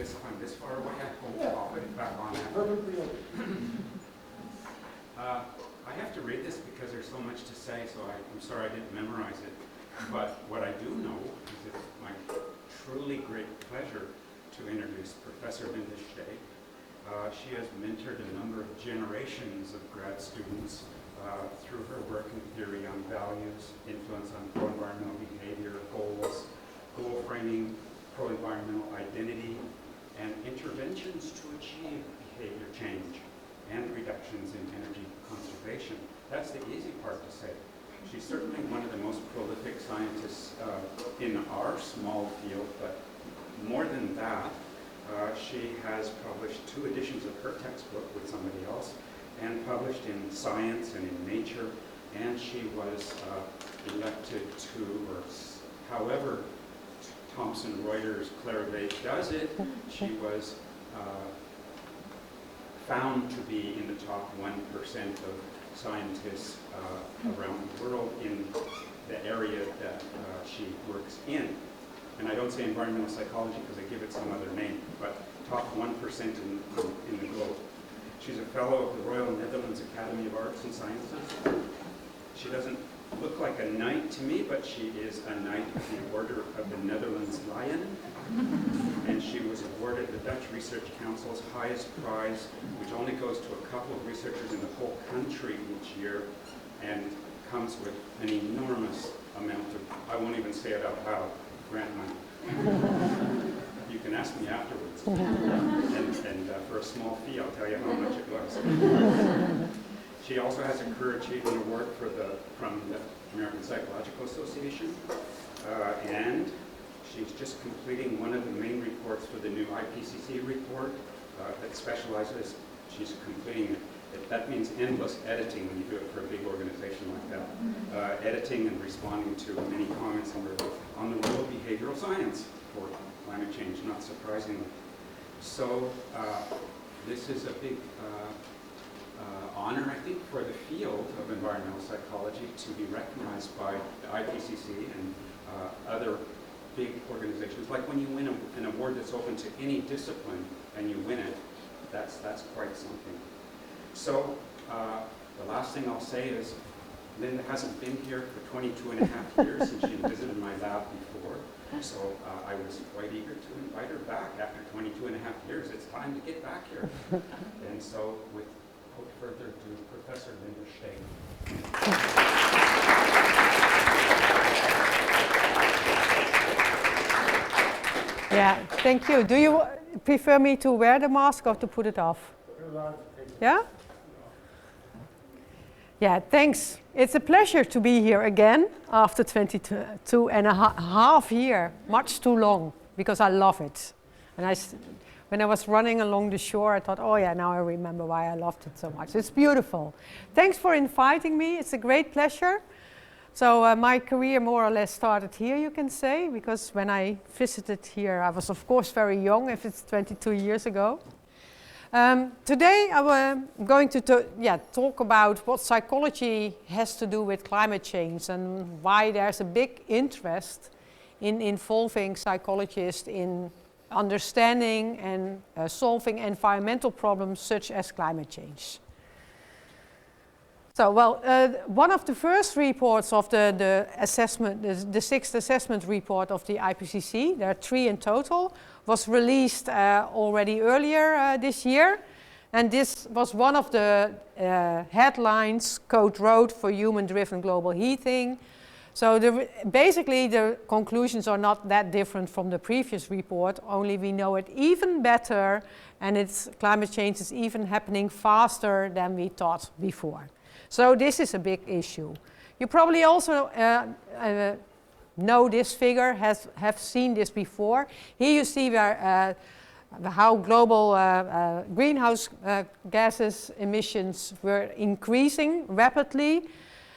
this if I'm this far away? I hope I'll put it back on. I have to read this because there's so much to say, so I'm sorry I didn't memorize it. But what I do know is it's my truly great pleasure to introduce Professor Linda Steg. She has mentored a number of generations of grad students through her work in theory on values, influence on pro-environmental behavior, goals, goal framing, pro-environmental identity, and interventions to achieve behavior change and reductions in energy conservation. That's the easy part to say. She's certainly one of the most prolific scientists in our small field, but more than that, she has published 2 editions of her textbook with somebody else, and published in Science and in Nature, and she was elected to, or however Thomson Reuters Clarivate does it, she was found to be in the top 1% of scientists around the world in the area that she works in. And I don't say environmental psychology because I give it some other name, but top 1% in the globe. She's a fellow of the Royal Netherlands Academy of Arts and Sciences. She doesn't look like a knight to me, but she is a knight of the Order of the Netherlands Lion. And she was awarded the Dutch Research Council's highest prize, which only goes to a couple of researchers in the whole country each year, and comes with an enormous amount of, I won't even say it out loud, grant money. You can ask me afterwards. And for a small fee, I'll tell you how much it was. She also has a Career Achievement Award from the American Psychological Association, and she's just completing one of the main reports for the new IPCC report that specializes. She's completing it. That means endless editing when you do it for a big organization like that. Editing and responding to many comments on the role of behavioral science for climate change, not surprisingly. So this is a big honor, I think, for the field of environmental psychology to be recognized by the IPCC and other big organizations. Like when you win an award that's open to any discipline and you win it, that's quite something. So the last thing I'll say is Linda hasn't been here for 22 and a half years since she visited my lab before. So I was quite eager to invite her back after 22 and a half years. It's time to get back here. And so without further ado, Professor Linda Steg. Yeah, thank you. Do you prefer me to wear the mask or to put it off? Yeah? Yeah, thanks. It's a pleasure to be here again after 22 and a half years. Much too long, because I love it. And when I was running along the shore, I thought, oh yeah, now I remember why I loved it so much. It's beautiful. Thanks for inviting me. It's a great pleasure. So my career more or less started here, you can say, because when I visited here, I was of course very young, if it's 22 years ago. Today I'm going to talk about what psychology has to do with climate change and why there's a big interest in involving psychologists in understanding and solving environmental problems such as climate change. So, one of the first reports of the assessment, the 6th assessment report of the IPCC, there are 3 in total, was released already earlier this year. And this was one of the headlines, Code Road for Human-Driven Global Heating. So basically the conclusions are not that different from the previous report, only we know it even better, and climate change is even happening faster than we thought before. So this is a big issue. You probably also know this figure, have seen this before. Here you see how global greenhouse gases emissions were increasing rapidly.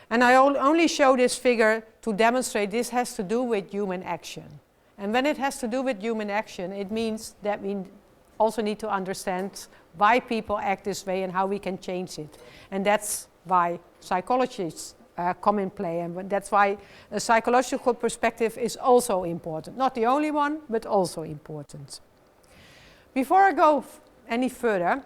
And I only show this figure to demonstrate this has to do with human action. And when it has to do with human action, it means that we also need to understand why people act this way and how we can change it. And that's why psychologists come in play, and that's why a psychological perspective is also important. Not the only one, but also important. before I go any further,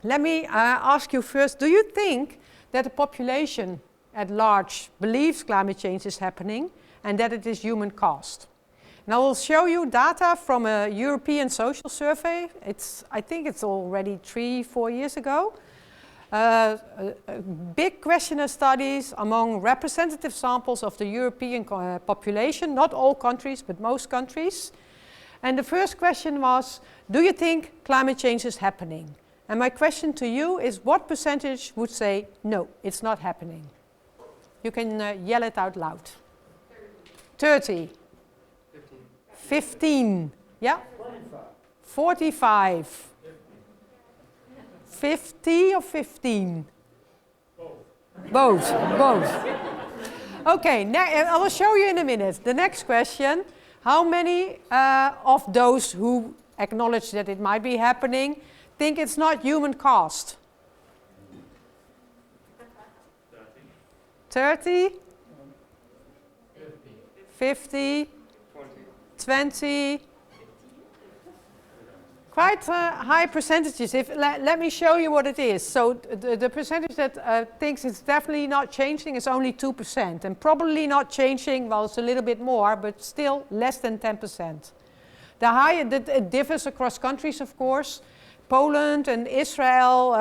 let me ask you first, do you think that the population at large believes climate change is happening and that it is human caused? And I will show you data from a European social survey. I think it's already 3-4 years ago. Big questionnaire studies among representative samples of the European population, not all countries, but most countries. And the first question was, do you think climate change is happening? And my question to you is, what percentage would say, no, it's not happening? You can yell it out loud. 30. 15. Yeah? 45. 50 or 15? Both. Okay, I will show you in a minute. The next question, how many of those who acknowledge that it might be happening think it's not human caused? 30? 50? 20? Quite high percentages. Let me show you what it is. So the percentage that thinks it's definitely not changing is only 2%. And probably not changing, well, it's a little bit more, but still less than 10%. It differs across countries, of course. Poland and Israel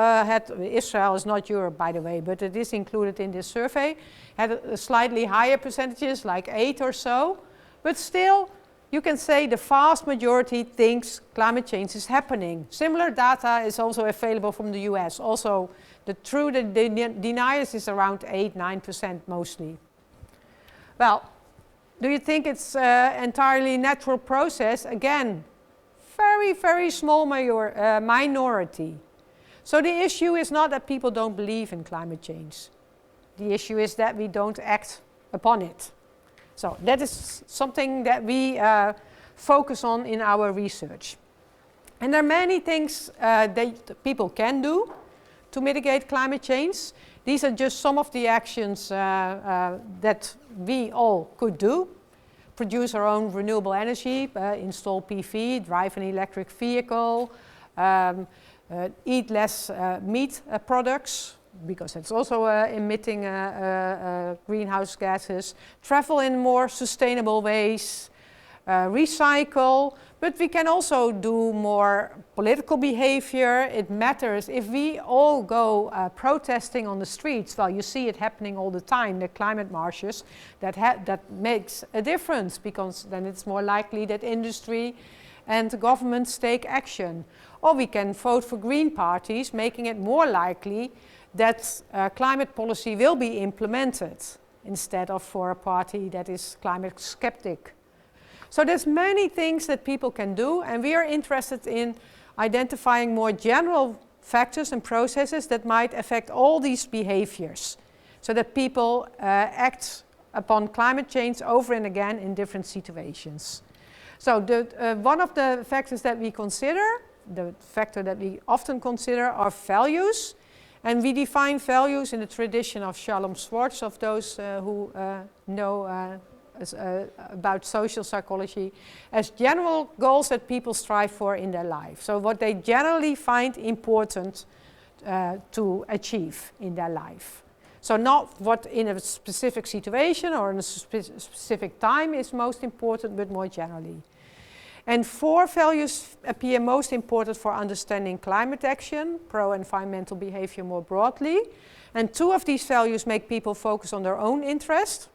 Israel is not Europe, by the way, but it is included in this survey, had a slightly higher percentages, like 8 or so. But still, you can say the vast majority thinks climate change is happening. Similar data is also available from the US. Also, the deniers is around 8-9% mostly. Well, do you think it's entirely natural process? Again, very, very small minority. So the issue is not that people don't believe in climate change. The issue is that we don't act upon it. So that is something that we focus on in our research. And there are many things that people can do to mitigate climate change. These are just some of the actions that we all could do. Produce our own renewable energy, install PV, drive an electric vehicle, eat less meat products, because it's also emitting greenhouse gases, travel in more sustainable ways, recycle, but we can also do more political behavior. It matters if we all go protesting on the streets. Well, you see it happening all the time, the climate marches, that makes a difference, because then it's more likely that industry and the governments take action. Or we can vote for green parties, making it more likely that climate policy will be implemented instead of for a party that is climate skeptic. So there's many things that people can do, and we are interested in identifying more general factors and processes that might affect all these behaviors, so that people act upon climate change over and again in different situations. So one of the factors that we consider, the factor that we often consider, are values. And we define values in the tradition of Shalom Schwartz, of those who know about social psychology, as general goals that people strive for in their life. So what they generally find important to achieve in their life. So not what in a specific situation or in a specific time is most important, but more generally. And 4 values appear most important for understanding climate action, pro-environmental behavior more broadly. And 2 of these values make people focus on their own interest.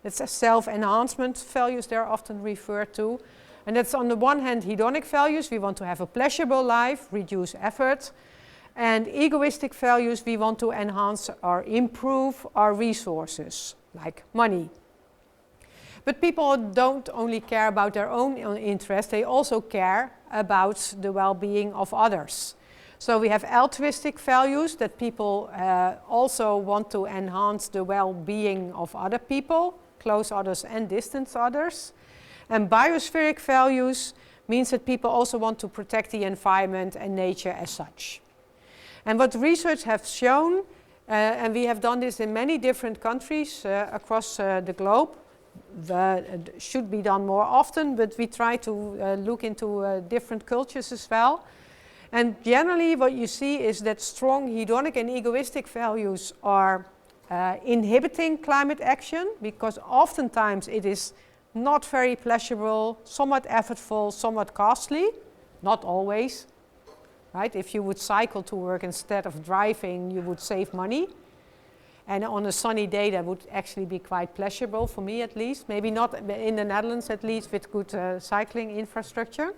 It's self-enhancement values they're often referred to. And that's on the one hand hedonic values, we want to have a pleasurable life, reduce effort. And egoistic values, we want to enhance or improve our resources, like money. But people don't only care about their own interest, they also care about the well-being of others. So we have altruistic values, that people also want to enhance the well-being of other people, close others and distance others. And biospheric values means that people also want to protect the environment and nature as such. And what research has shown, and we have done this in many different countries across the globe, should be done more often, but we try to look into different cultures as well. And generally what you see is that strong hedonic and egoistic values are inhibiting climate action, because oftentimes it is not very pleasurable, somewhat effortful, somewhat costly, not always, right? If you would cycle to work instead of driving, you would save money. And on a sunny day, that would actually be quite pleasurable, for me at least. Maybe not in the Netherlands at least, with good cycling infrastructure.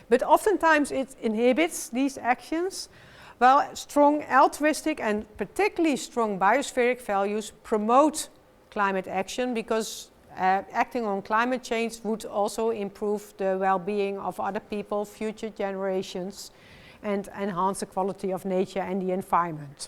But oftentimes it inhibits these actions, while strong altruistic and particularly strong biospheric values promote climate action, because acting on climate change would also improve the well-being of other people, future generations, and enhance the quality of nature and the environment.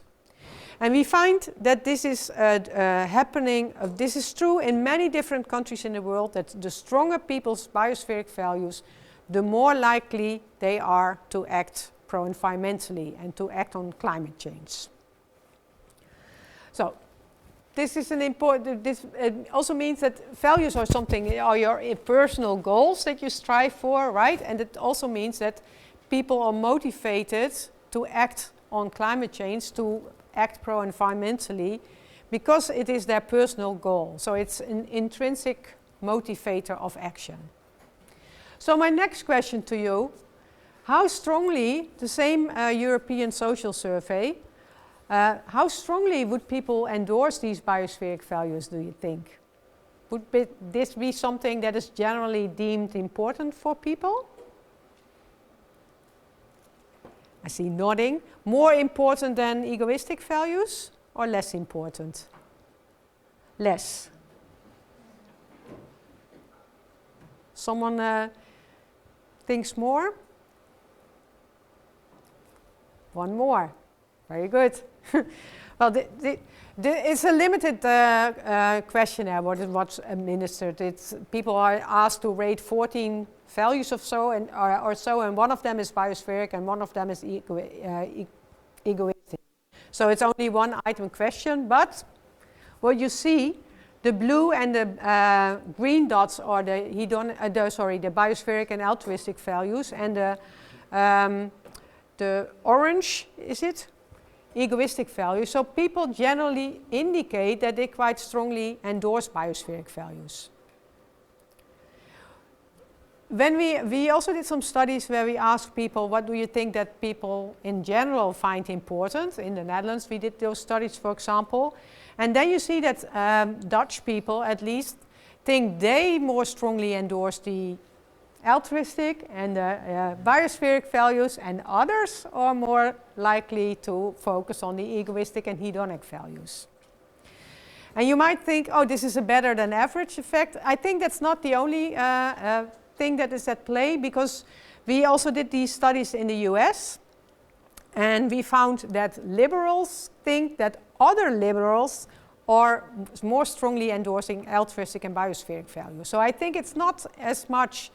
And we find that this is happening, this is true in many different countries in the world, that the stronger people's biospheric values, the more likely they are to act pro-environmentally and to act on climate change. So this is an important, this also means that values are something, are your personal goals that you strive for, right? And it also means that people are motivated to act on climate change, to act pro-environmentally, because it is their personal goal. So it's an intrinsic motivator of action. So my next question to you, how strongly, the same European Social Survey, how strongly would people endorse these biospheric values, do you think? Would this be something that is generally deemed important for people? I see nodding. More important than egoistic values, or less important? Less. Someone thinks more? One more. Very good. Well, it's a limited questionnaire what's administered. People are asked to rate 14 values or so, and one of them is biospheric and one of them is egoistic. So it's only one item question, but what you see, the blue and the green dots are the biospheric and altruistic values, and the orange, is it? Egoistic values. So people generally indicate that they quite strongly endorse biospheric values. When we also did some studies where we asked people, what do you think that people in general find important? In the Netherlands we did those studies, for example. And then you see that Dutch people at least think they more strongly endorse the altruistic and biospheric values, and others are more likely to focus on the egoistic and hedonic values. And you might think, oh, this is a better than average effect. I think that's not the only thing that is at play, because we also did these studies in the US, and we found that liberals think that other liberals are more strongly endorsing altruistic and biospheric values. So I think it's not as much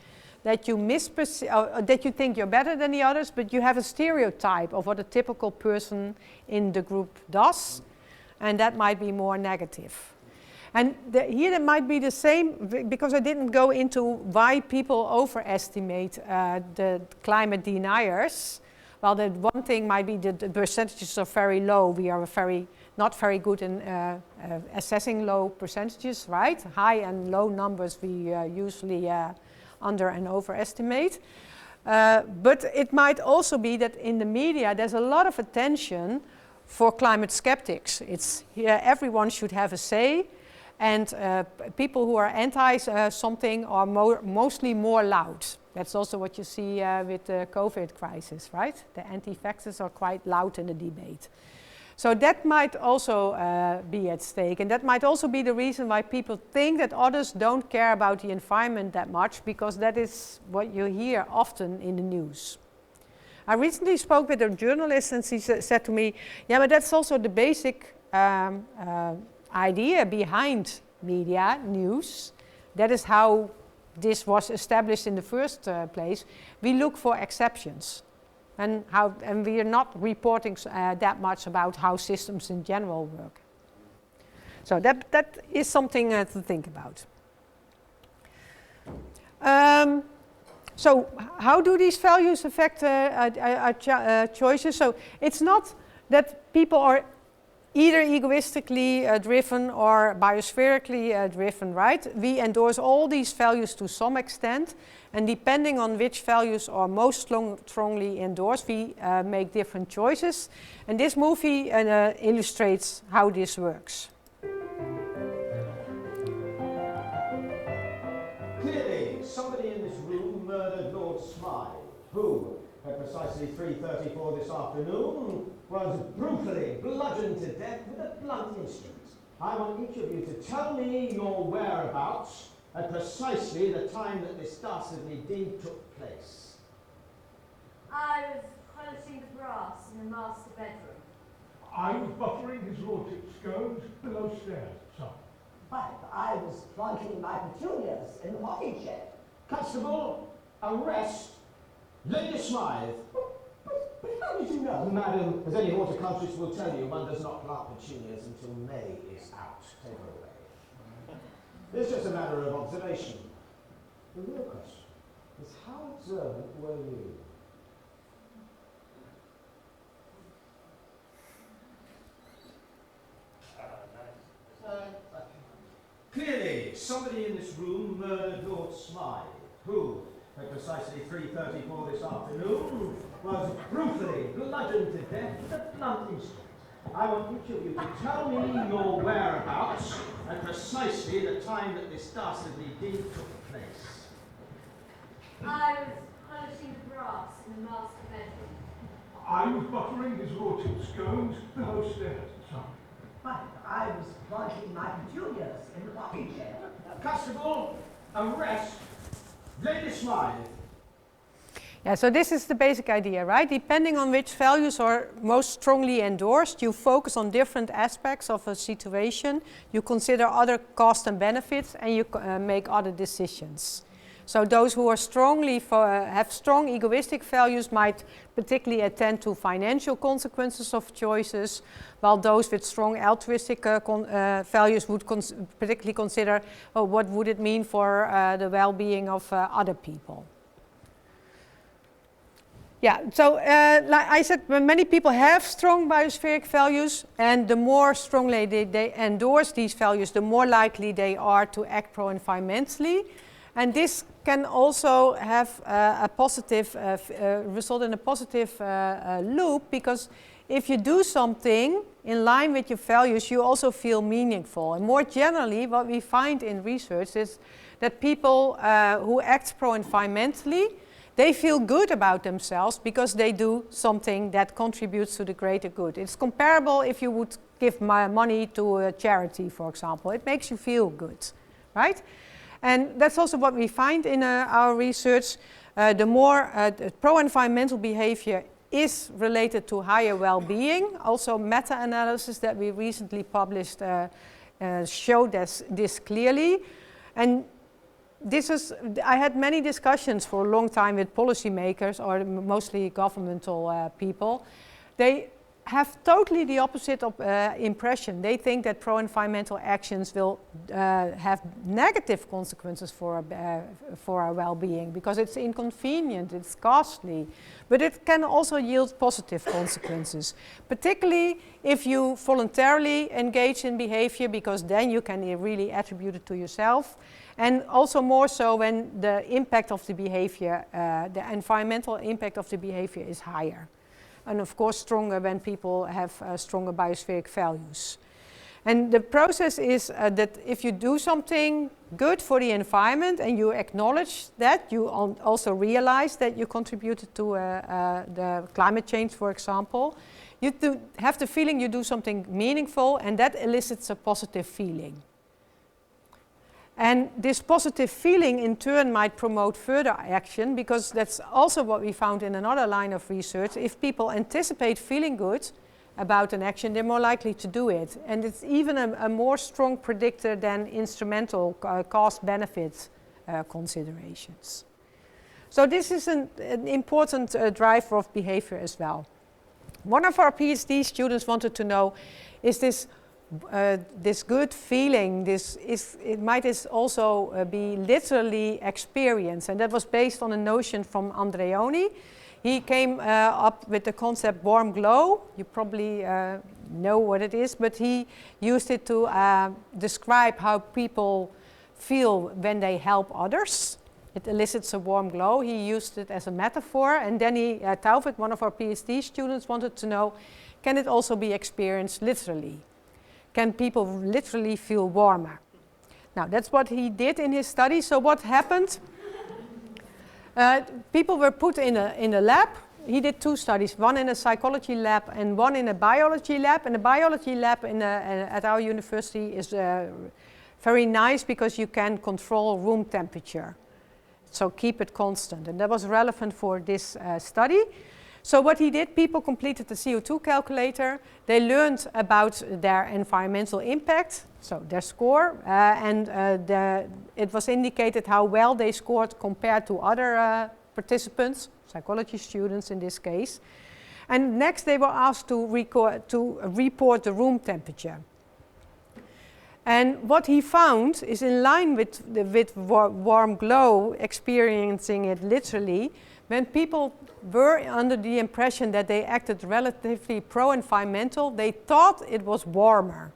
that you that you think you're better than the others, but you have a stereotype of what a typical person in the group does, and that might be more negative. And here it might be the same, because I didn't go into why people overestimate the climate deniers. Well, the one thing might be that the percentages are very low. We are not very good in assessing low percentages, right? High and low numbers we usually under and overestimate. But it might also be that in the media there's a lot of attention for climate skeptics. It's everyone should have a say, and people who are anti something are mostly more loud. That's also what you see with the COVID crisis, right? The anti-vaxxers are quite loud in the debate. So that might also be at stake, and that might also be the reason why people think that others don't care about the environment that much, because that is what you hear often in the news. I recently spoke with a journalist, and she said to me, yeah, but that's also the basic idea behind media news. That is how this was established in the first place. We look for exceptions. And we are not reporting that much about how systems in general work. So that is something to think about. So how do these values affect our choices? So it's not that people are either egoistically driven or biospherically driven, right? We endorse all these values to some extent, and depending on which values are most strongly endorsed, we make different choices. And this movie illustrates how this works. Clearly, somebody in this room murdered Lord Smythe, who, at precisely 3:34 this afternoon, was brutally bludgeoned to death with a blunt instrument. I want each of you to tell me your whereabouts at precisely the time that this dastardly deed took place. I was polishing the brass in the master bedroom. I was buttering his lordship's scones below stairs, sir. I was planting my petunias in the rocking chair. Constable, arrest Lady Smythe. But how did you know? Madam, as any horticulturist will tell you, one does not plant petunias until May is out. Take her away. It's just a matter of observation. The real question is, how observant were you? Clearly, somebody in this room murdered Lord Smythe, who, at precisely 3:34 this afternoon, was brutally bludgeoned to death with a blunt instrument. I want each of you to tell me your whereabouts at precisely the time that this dastardly deed took place. I was polishing the brass in the master bedroom. I was buttering his lordship's scones below stairs, sir. I was planting my petunias in the rocking chair. Constable, arrest Lady Smythe. Yeah, so this is the basic idea, right? Depending on which values are most strongly endorsed, you focus on different aspects of a situation, you consider other costs and benefits, and you make other decisions. So those who are have strong egoistic values might particularly attend to financial consequences of choices, while those with strong altruistic values would particularly consider what would it mean for the well-being of other people. Yeah, so like I said, many people have strong biospheric values, and the more strongly they endorse these values, the more likely they are to act pro-environmentally. And this can also have a positive result in a positive loop, because if you do something in line with your values, you also feel meaningful. And more generally, what we find in research is that people who act pro-environmentally, they feel good about themselves because they do something that contributes to the greater good. It's comparable if you would give money to a charity, for example. It makes you feel good, right? And that's also what we find in our research. The more pro-environmental behavior is related to higher well-being. Also, meta-analysis that we recently published showed this clearly. And I had many discussions for a long time with policymakers, or mostly governmental people. They have totally the opposite impression. They think that pro-environmental actions will have negative consequences for our well-being, because it's inconvenient, it's costly, but it can also yield positive consequences, particularly if you voluntarily engage in behavior, because then you can really attribute it to yourself. And also more so when the impact of the behavior, the environmental impact of the behavior is higher. And of course stronger when people have stronger biospheric values. And the process is that if you do something good for the environment and you acknowledge that, you also realize that you contributed to the climate change, for example, you have the feeling you do something meaningful, and that elicits a positive feeling. And this positive feeling in turn might promote further action, because that's also what we found in another line of research. If people anticipate feeling good about an action, they're more likely to do it. And it's even a more strong predictor than instrumental cost-benefit considerations. So this is an important driver of behavior as well. One of our PhD students wanted to know, is this this good feeling, it might also be literally experienced, and that was based on a notion from Andreoni. He came up with the concept warm glow. You probably know what it is, but he used it to describe how people feel when they help others. It elicits a warm glow. He used it as a metaphor, and then Taufik, one of our PhD students, wanted to know, can it also be experienced literally? Can people literally feel warmer? Now, that's what he did in his study. So what happened? People were put in a lab. He did 2 studies, one in a psychology lab and one in a biology lab. And the biology lab at our university is very nice because you can control room temperature. So keep it constant. And that was relevant for this study. So what he did, people completed the CO2 calculator. They learned about their environmental impact, so their score, and it was indicated how well they scored compared to other participants, psychology students in this case. And next they were asked to report the room temperature. And what he found is in line with warm glow, experiencing it literally, when people were under the impression that they acted relatively pro-environmental, they thought it was warmer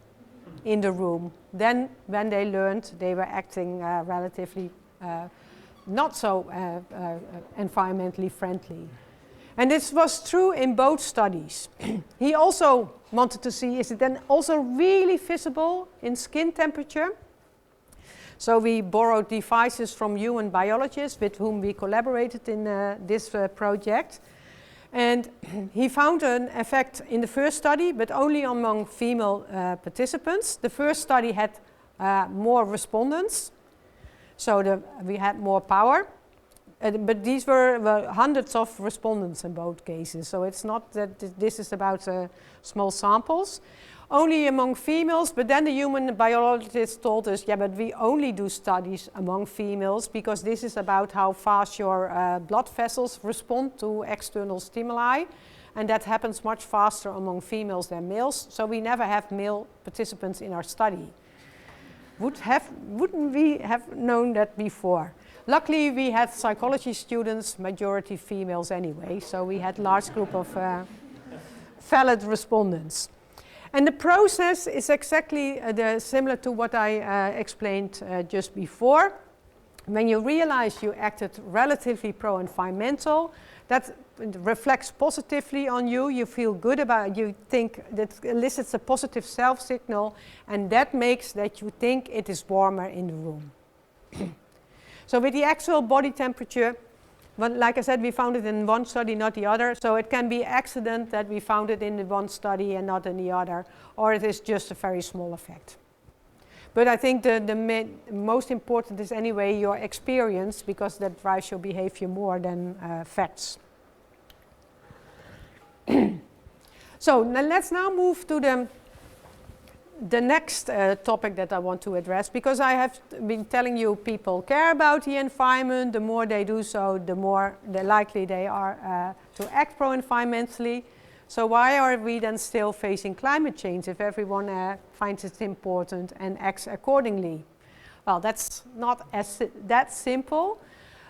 in the room than when they learned they were acting relatively not so environmentally friendly. And this was true in both studies. He also wanted to see, is it then also really visible in skin temperature? So we borrowed devices from human biologists with whom we collaborated in this project. And he found an effect in the first study, but only among female participants. The first study had more respondents, so we had more power. But these were hundreds of respondents in both cases. So it's not that this is about small samples. Only among females, but then the human biologists told us, yeah, but we only do studies among females because this is about how fast your blood vessels respond to external stimuli, and that happens much faster among females than males, so we never have male participants in our study. Wouldn't we have known that before? Luckily, we had psychology students, majority females anyway, so we had a large group of valid respondents. And the process is exactly similar to what I explained just before. When you realize you acted relatively pro-environmental, that reflects positively on you. You feel good about it. You think that elicits a positive self-signal, and that makes that you think it is warmer in the room. So with the actual body temperature, like I said, we found it in one study, not the other. So it can be accident that we found it in the one study and not in the other, or it is just a very small effect. But I think the most important is anyway your experience, because that drives your behavior more than facts. So let's now move to the next topic that I want to address, because I have been telling you people care about the environment. The more they do so, the more likely they are to act pro-environmentally. So why are we then still facing climate change if everyone finds it important and acts accordingly? Well, that's not that simple.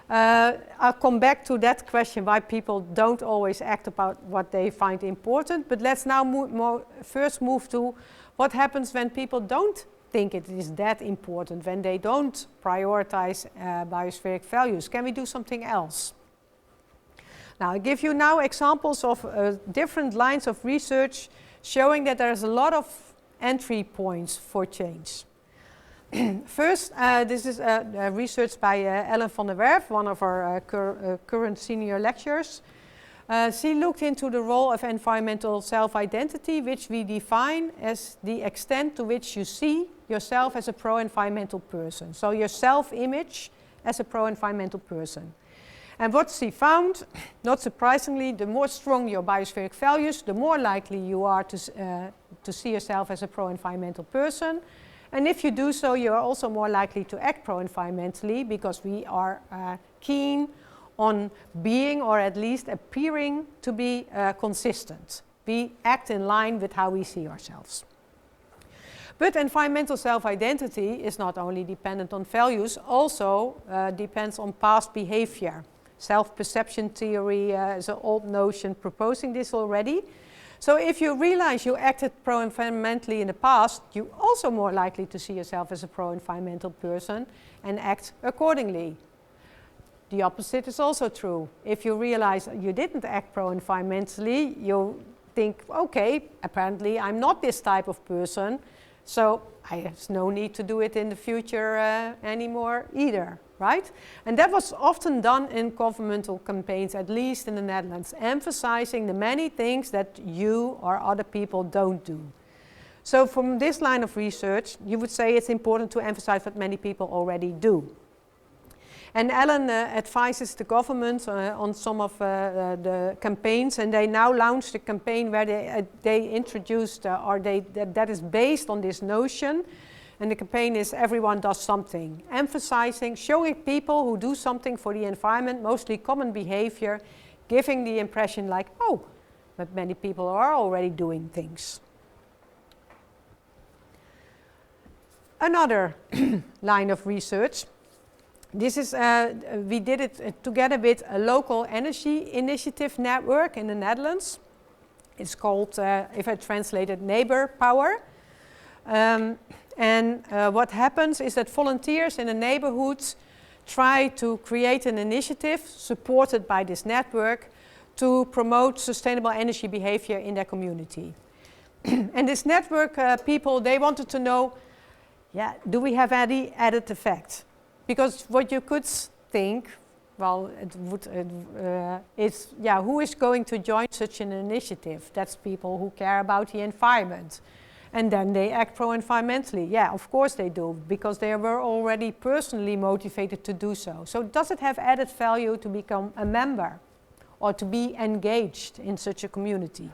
I'll come back to that question, why people don't always act about what they find important. But let's now first move to what happens when people don't think it is that important, when they don't prioritize biospheric values. Can we do something else? Now, I give you now examples of different lines of research showing that there's a lot of entry points for change. First, this is research by Ellen van der Werf, one of our current senior lecturers. She looked into the role of environmental self-identity, which we define as the extent to which you see yourself as a pro-environmental person. So your self-image as a pro-environmental person. And what she found, not surprisingly, the more strong your biospheric values, the more likely you are to see yourself as a pro-environmental person. And if you do so, you are also more likely to act pro-environmentally, because we are keen on being, or at least appearing to be, consistent. We act in line with how we see ourselves. But environmental self-identity is not only dependent on values, also depends on past behavior. Self-perception theory is an old notion proposing this already. So if you realize you acted pro-environmentally in the past, you're also more likely to see yourself as a pro-environmental person and act accordingly. The opposite is also true. If you realize you didn't act pro-environmentally, you think, okay, apparently I'm not this type of person, so I have no need to do it in the future anymore either, right? And that was often done in governmental campaigns, at least in the Netherlands, emphasizing the many things that you or other people don't do. So from this line of research, you would say it's important to emphasize what many people already do. And Ellen advises the government on some of the campaigns, and they now launched a campaign where they introduced, that is based on this notion, and the campaign is Everyone Does Something, emphasizing, showing people who do something for the environment, mostly common behavior, giving the impression like, oh, but many people are already doing things. Another line of research. This is, we did it together with a local energy initiative network in the Netherlands. It's called, if I translate it, Neighbor Power. What happens is that volunteers in the neighborhoods try to create an initiative supported by this network to promote sustainable energy behavior in their community. And this network people, they wanted to know, yeah, do we have any added effect? Because what you could think, well, it would, is, yeah, who is going to join such an initiative? That's people who care about the environment. And then they act pro-environmentally. Yeah, of course they do, because they were already personally motivated to do so. So does it have added value to become a member or to be engaged in such a community?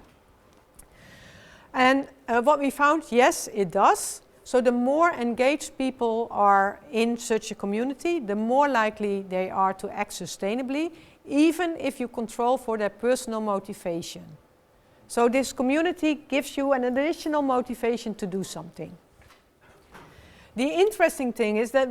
And what we found, yes, it does. So the more engaged people are in such a community, the more likely they are to act sustainably, even if you control for their personal motivation. So this community gives you an additional motivation to do something. The interesting thing is that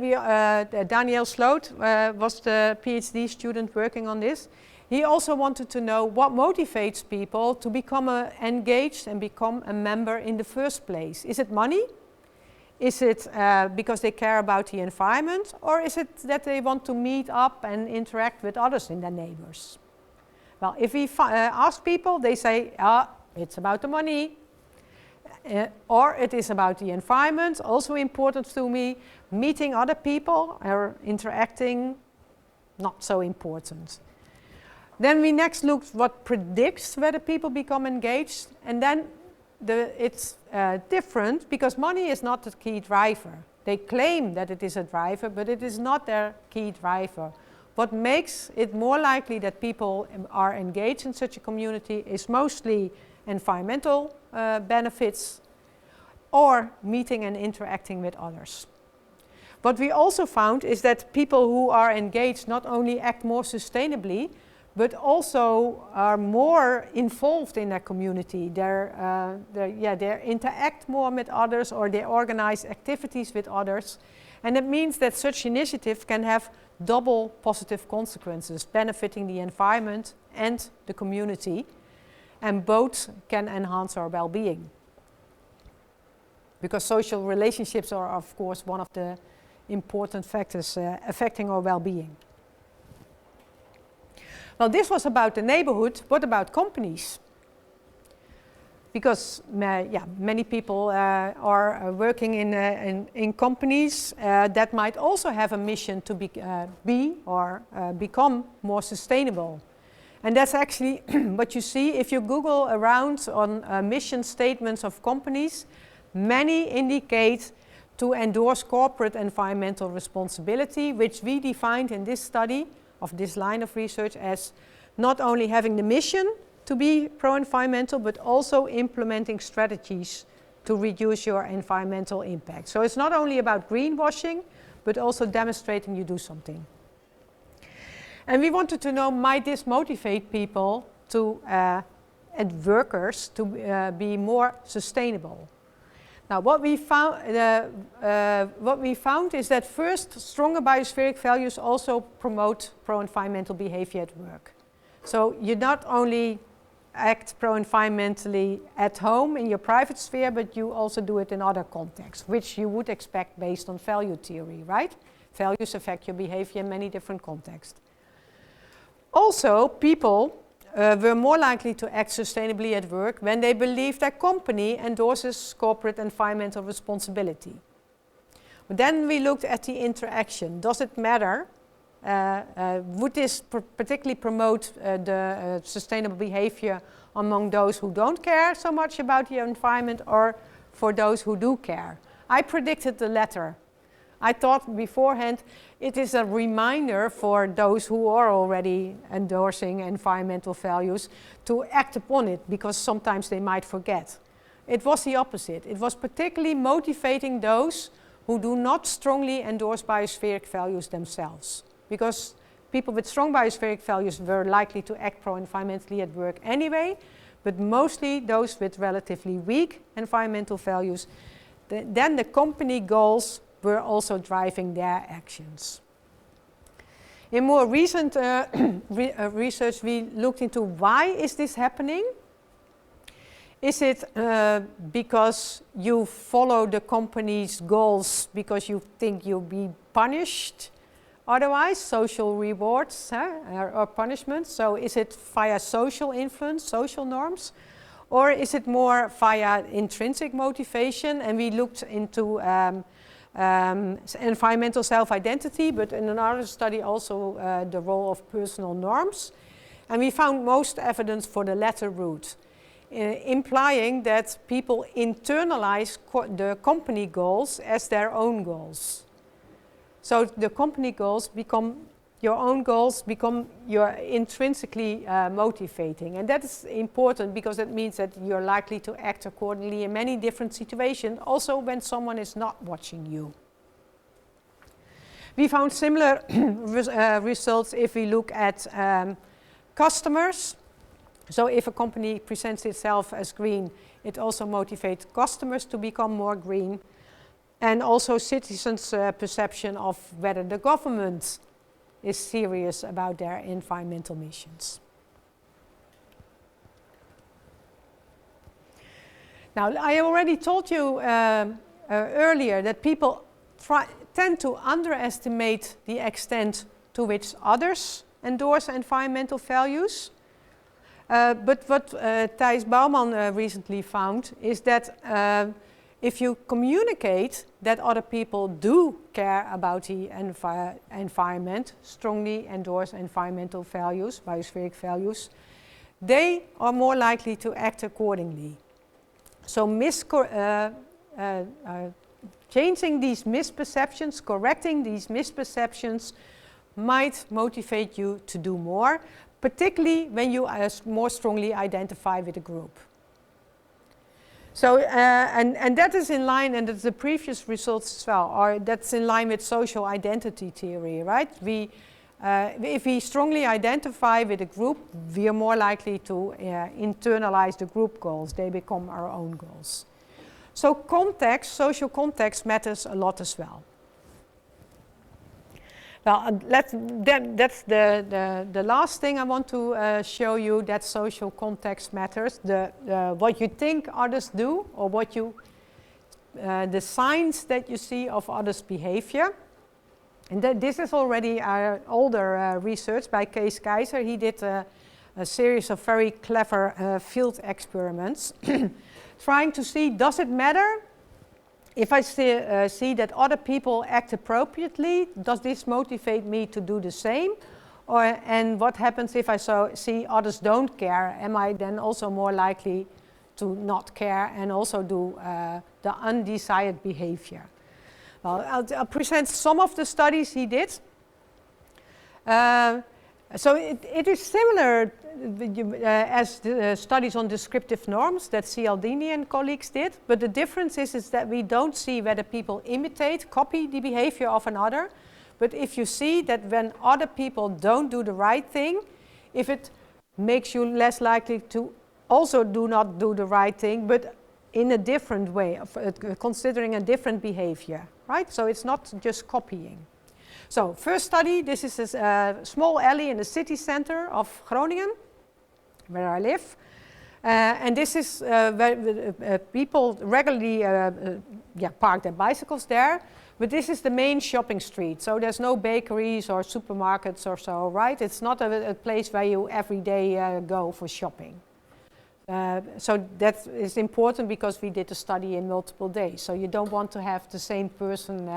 Daniel Sloot was the PhD student working on this. He also wanted to know what motivates people to become engaged and become a member in the first place. Is it money? Is it because they care about the environment, or is it that they want to meet up and interact with others in their neighbors? Well, if we ask people, they say, it's about the money, or it is about the environment, also important to me. Meeting other people or interacting, not so important. Then we next looked what predicts whether people become engaged, and then it's different because money is not the key driver. They claim that it is a driver, but it is not their key driver. What makes it more likely that people are engaged in such a community is mostly environmental benefits or meeting and interacting with others. What we also found is that people who are engaged not only act more sustainably, but also are more involved in their community. They interact more with others, or they organize activities with others. And it means that such initiative can have double positive consequences, benefiting the environment and the community, and both can enhance our well-being. Because social relationships are, of course, one of the important factors affecting our well-being. Well, this was about the neighborhood. What about companies? Because many people are working in companies that might also have a mission to become more sustainable. And that's actually what you see if you Google around on mission statements of companies. Many indicate to endorse corporate environmental responsibility, which we defined in this study of this line of research as not only having the mission to be pro-environmental, but also implementing strategies to reduce your environmental impact. So it's not only about greenwashing, but also demonstrating you do something. And we wanted to know, might this motivate people to, and workers to be more sustainable? Now, what we found is that first, stronger biospheric values also promote pro-environmental behavior at work. So you not only act pro-environmentally at home in your private sphere, but you also do it in other contexts, which you would expect based on value theory, right? Values affect your behavior in many different contexts. Also, people were more likely to act sustainably at work when they believe their company endorses corporate environmental responsibility. But then we looked at the interaction. Does it matter? Would this particularly promote the sustainable behavior among those who don't care so much about the environment, or for those who do care? I predicted the latter. I thought beforehand it is a reminder for those who are already endorsing environmental values to act upon it, because sometimes they might forget. It was the opposite. It was particularly motivating those who do not strongly endorse biospheric values themselves, because people with strong biospheric values were likely to act pro-environmentally at work anyway, but mostly those with relatively weak environmental values. Then the company goals were also driving their actions. In more recent research, we looked into why is this happening? Is it because you follow the company's goals because you think you'll be punished? Otherwise, social rewards or punishments. So is it via social influence, social norms? Or is it more via intrinsic motivation? And we looked into environmental self-identity, but in another study also the role of personal norms. And we found most evidence for the latter route, implying that people internalize the company goals as their own goals. So the company goals become your own goals, become your intrinsically motivating. And that is important because it means that you're likely to act accordingly in many different situations, also when someone is not watching you. We found similar results if we look at customers. So if a company presents itself as green, it also motivates customers to become more green. And also citizens' perception of whether the government is serious about their environmental missions. Now, I already told you earlier that people tend to underestimate the extent to which others endorse environmental values. But what Thijs Bouwman recently found is that if you communicate that other people do care about the environment, strongly endorse environmental values, biospheric values, they are more likely to act accordingly. So changing these misperceptions, correcting these misperceptions might motivate you to do more, particularly when you more strongly identify with a group. So, and that is in line, and that's the previous results as well, or that's in line with social identity theory, right? If we strongly identify with a group, we are more likely to internalize the group goals. They become our own goals. So context, social context matters a lot as well. Well, that's the last thing I want to show you, that social context matters. What you think others do, or what you, the signs that you see of others' behavior. And this is already older research by Kees Keizer. He did a series of very clever field experiments trying to see, does it matter if I see that other people act appropriately? Does this motivate me to do the same? And what happens if I see others don't care? Am I then also more likely to not care and also do the undesired behavior? Well, I'll present some of the studies he did. So it is similar as the studies on descriptive norms that Cialdini and colleagues did, but the difference is that we don't see whether people imitate, copy the behavior of another, but if you see that when other people don't do the right thing, if it makes you less likely to also not do the right thing, but in a different way, considering a different behavior, right? So it's not just copying. So first study, this is a small alley in the city center of Groningen, where I live. And this is where people regularly park their bicycles there. But this is the main shopping street, so there's no bakeries or supermarkets or so, right? It's not a place where you every day go for shopping. So that is important because we did a study in multiple days. So you don't want to have the same person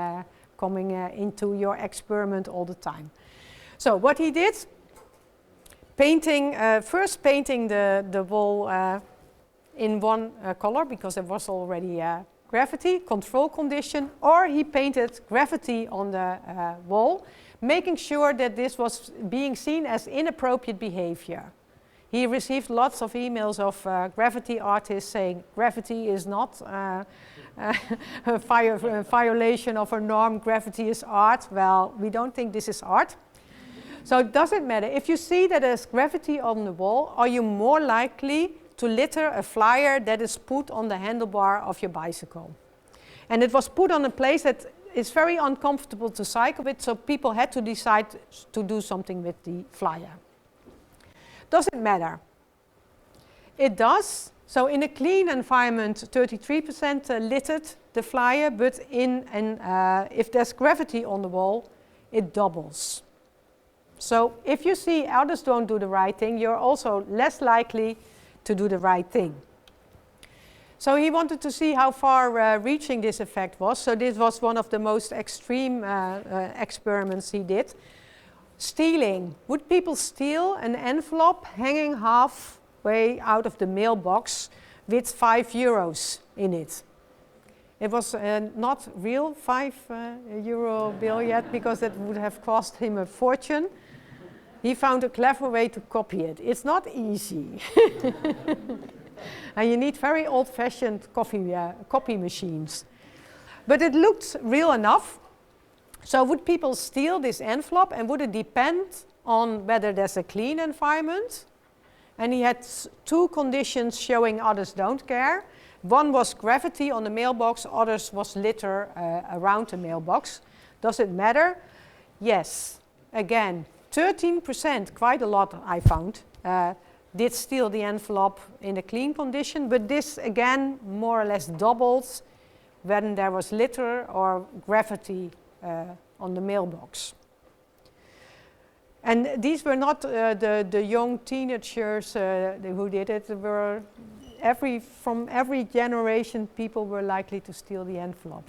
coming into your experiment all the time. So what he did, first painting the wall in one color because there was already gravity, control condition, or he painted gravity on the wall, making sure that this was being seen as inappropriate behavior. He received lots of emails of graffiti artists saying graffiti is not a violation of a norm, graffiti is art. Well, we don't think this is art. So it doesn't matter. If you see that there's graffiti on the wall, are you more likely to litter a flyer that is put on the handlebar of your bicycle? And it was put on a place that is very uncomfortable to cycle with, so people had to decide to do something with the flyer. Does it matter? It does. So in a clean environment, 33% littered the flyer, but if there's gravity on the wall, it doubles. So if you see others don't do the right thing, you're also less likely to do the right thing. So he wanted to see how far reaching this effect was. So this was one of the most extreme experiments he did. Stealing. Would people steal an envelope hanging halfway out of the mailbox with €5 in it? It was not real €5 bill yet, because that would have cost him a fortune. He found a clever way to copy it. It's not easy. And you need very old-fashioned copy machines. But it looked real enough. So would people steal this envelope, and would it depend on whether there's a clean environment? And he had two conditions showing others don't care. One was gravity on the mailbox, others was litter around the mailbox. Does it matter? Yes. Again, 13%, quite a lot I found, did steal the envelope in a clean condition, but this again more or less doubles when there was litter or gravity on the mailbox. And these were not the young teenagers who did it. They were from every generation, people were likely to steal the envelope.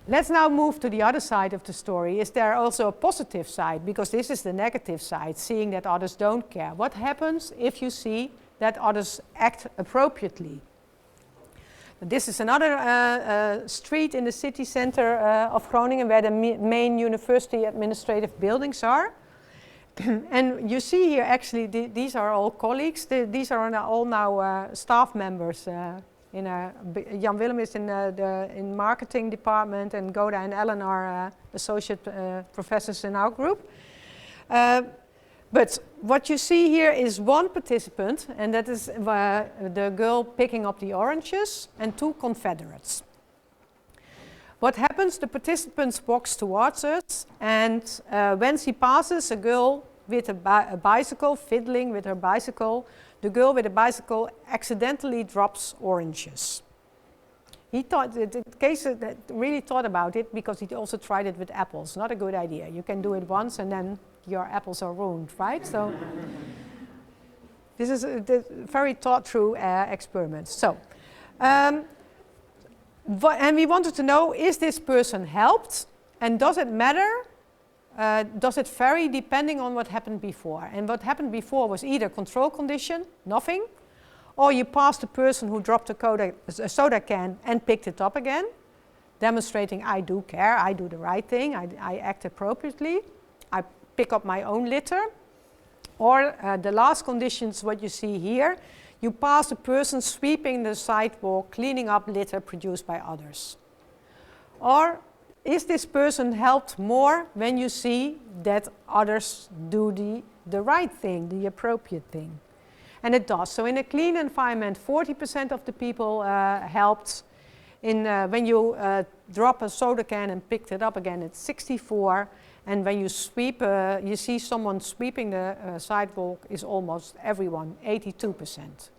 Let's now move to the other side of the story. Is there also a positive side? Because this is the negative side, seeing that others don't care. What happens if you see that others act appropriately? This is another street in the city center of Groningen, where the main university administrative buildings are. And you see here, actually, these are all colleagues. These are all now staff members. Jan Willem is in marketing department, and Goda and Ellen are associate professors in our group. But what you see here is one participant, and that is the girl picking up the oranges, and two Confederates. What happens? The participants walks towards us, and when she passes a girl with a bicycle, fiddling with her bicycle, the girl with the bicycle accidentally drops oranges. He thought, the case really thought about it, because he also tried it with apples. Not a good idea. You can do it once and then your apples are ruined, right? So this is a very thought through experiment. So, and we wanted to know, is this person helped? And does it matter? Does it vary depending on what happened before? And what happened before was either control condition, nothing, or you passed the person who dropped a soda can and picked it up again, demonstrating I do care, I do the right thing, I act appropriately, I pick up my own litter. Or the last condition is what you see here. You pass the person sweeping the sidewalk, cleaning up litter produced by others. Or is this person helped more when you see that others do the right thing, the appropriate thing? And it does. So in a clean environment, 40% of the people helped. When you drop a soda can and picked it up again, it's 64. And when you sweep, you see someone sweeping the sidewalk is almost everyone, 82%.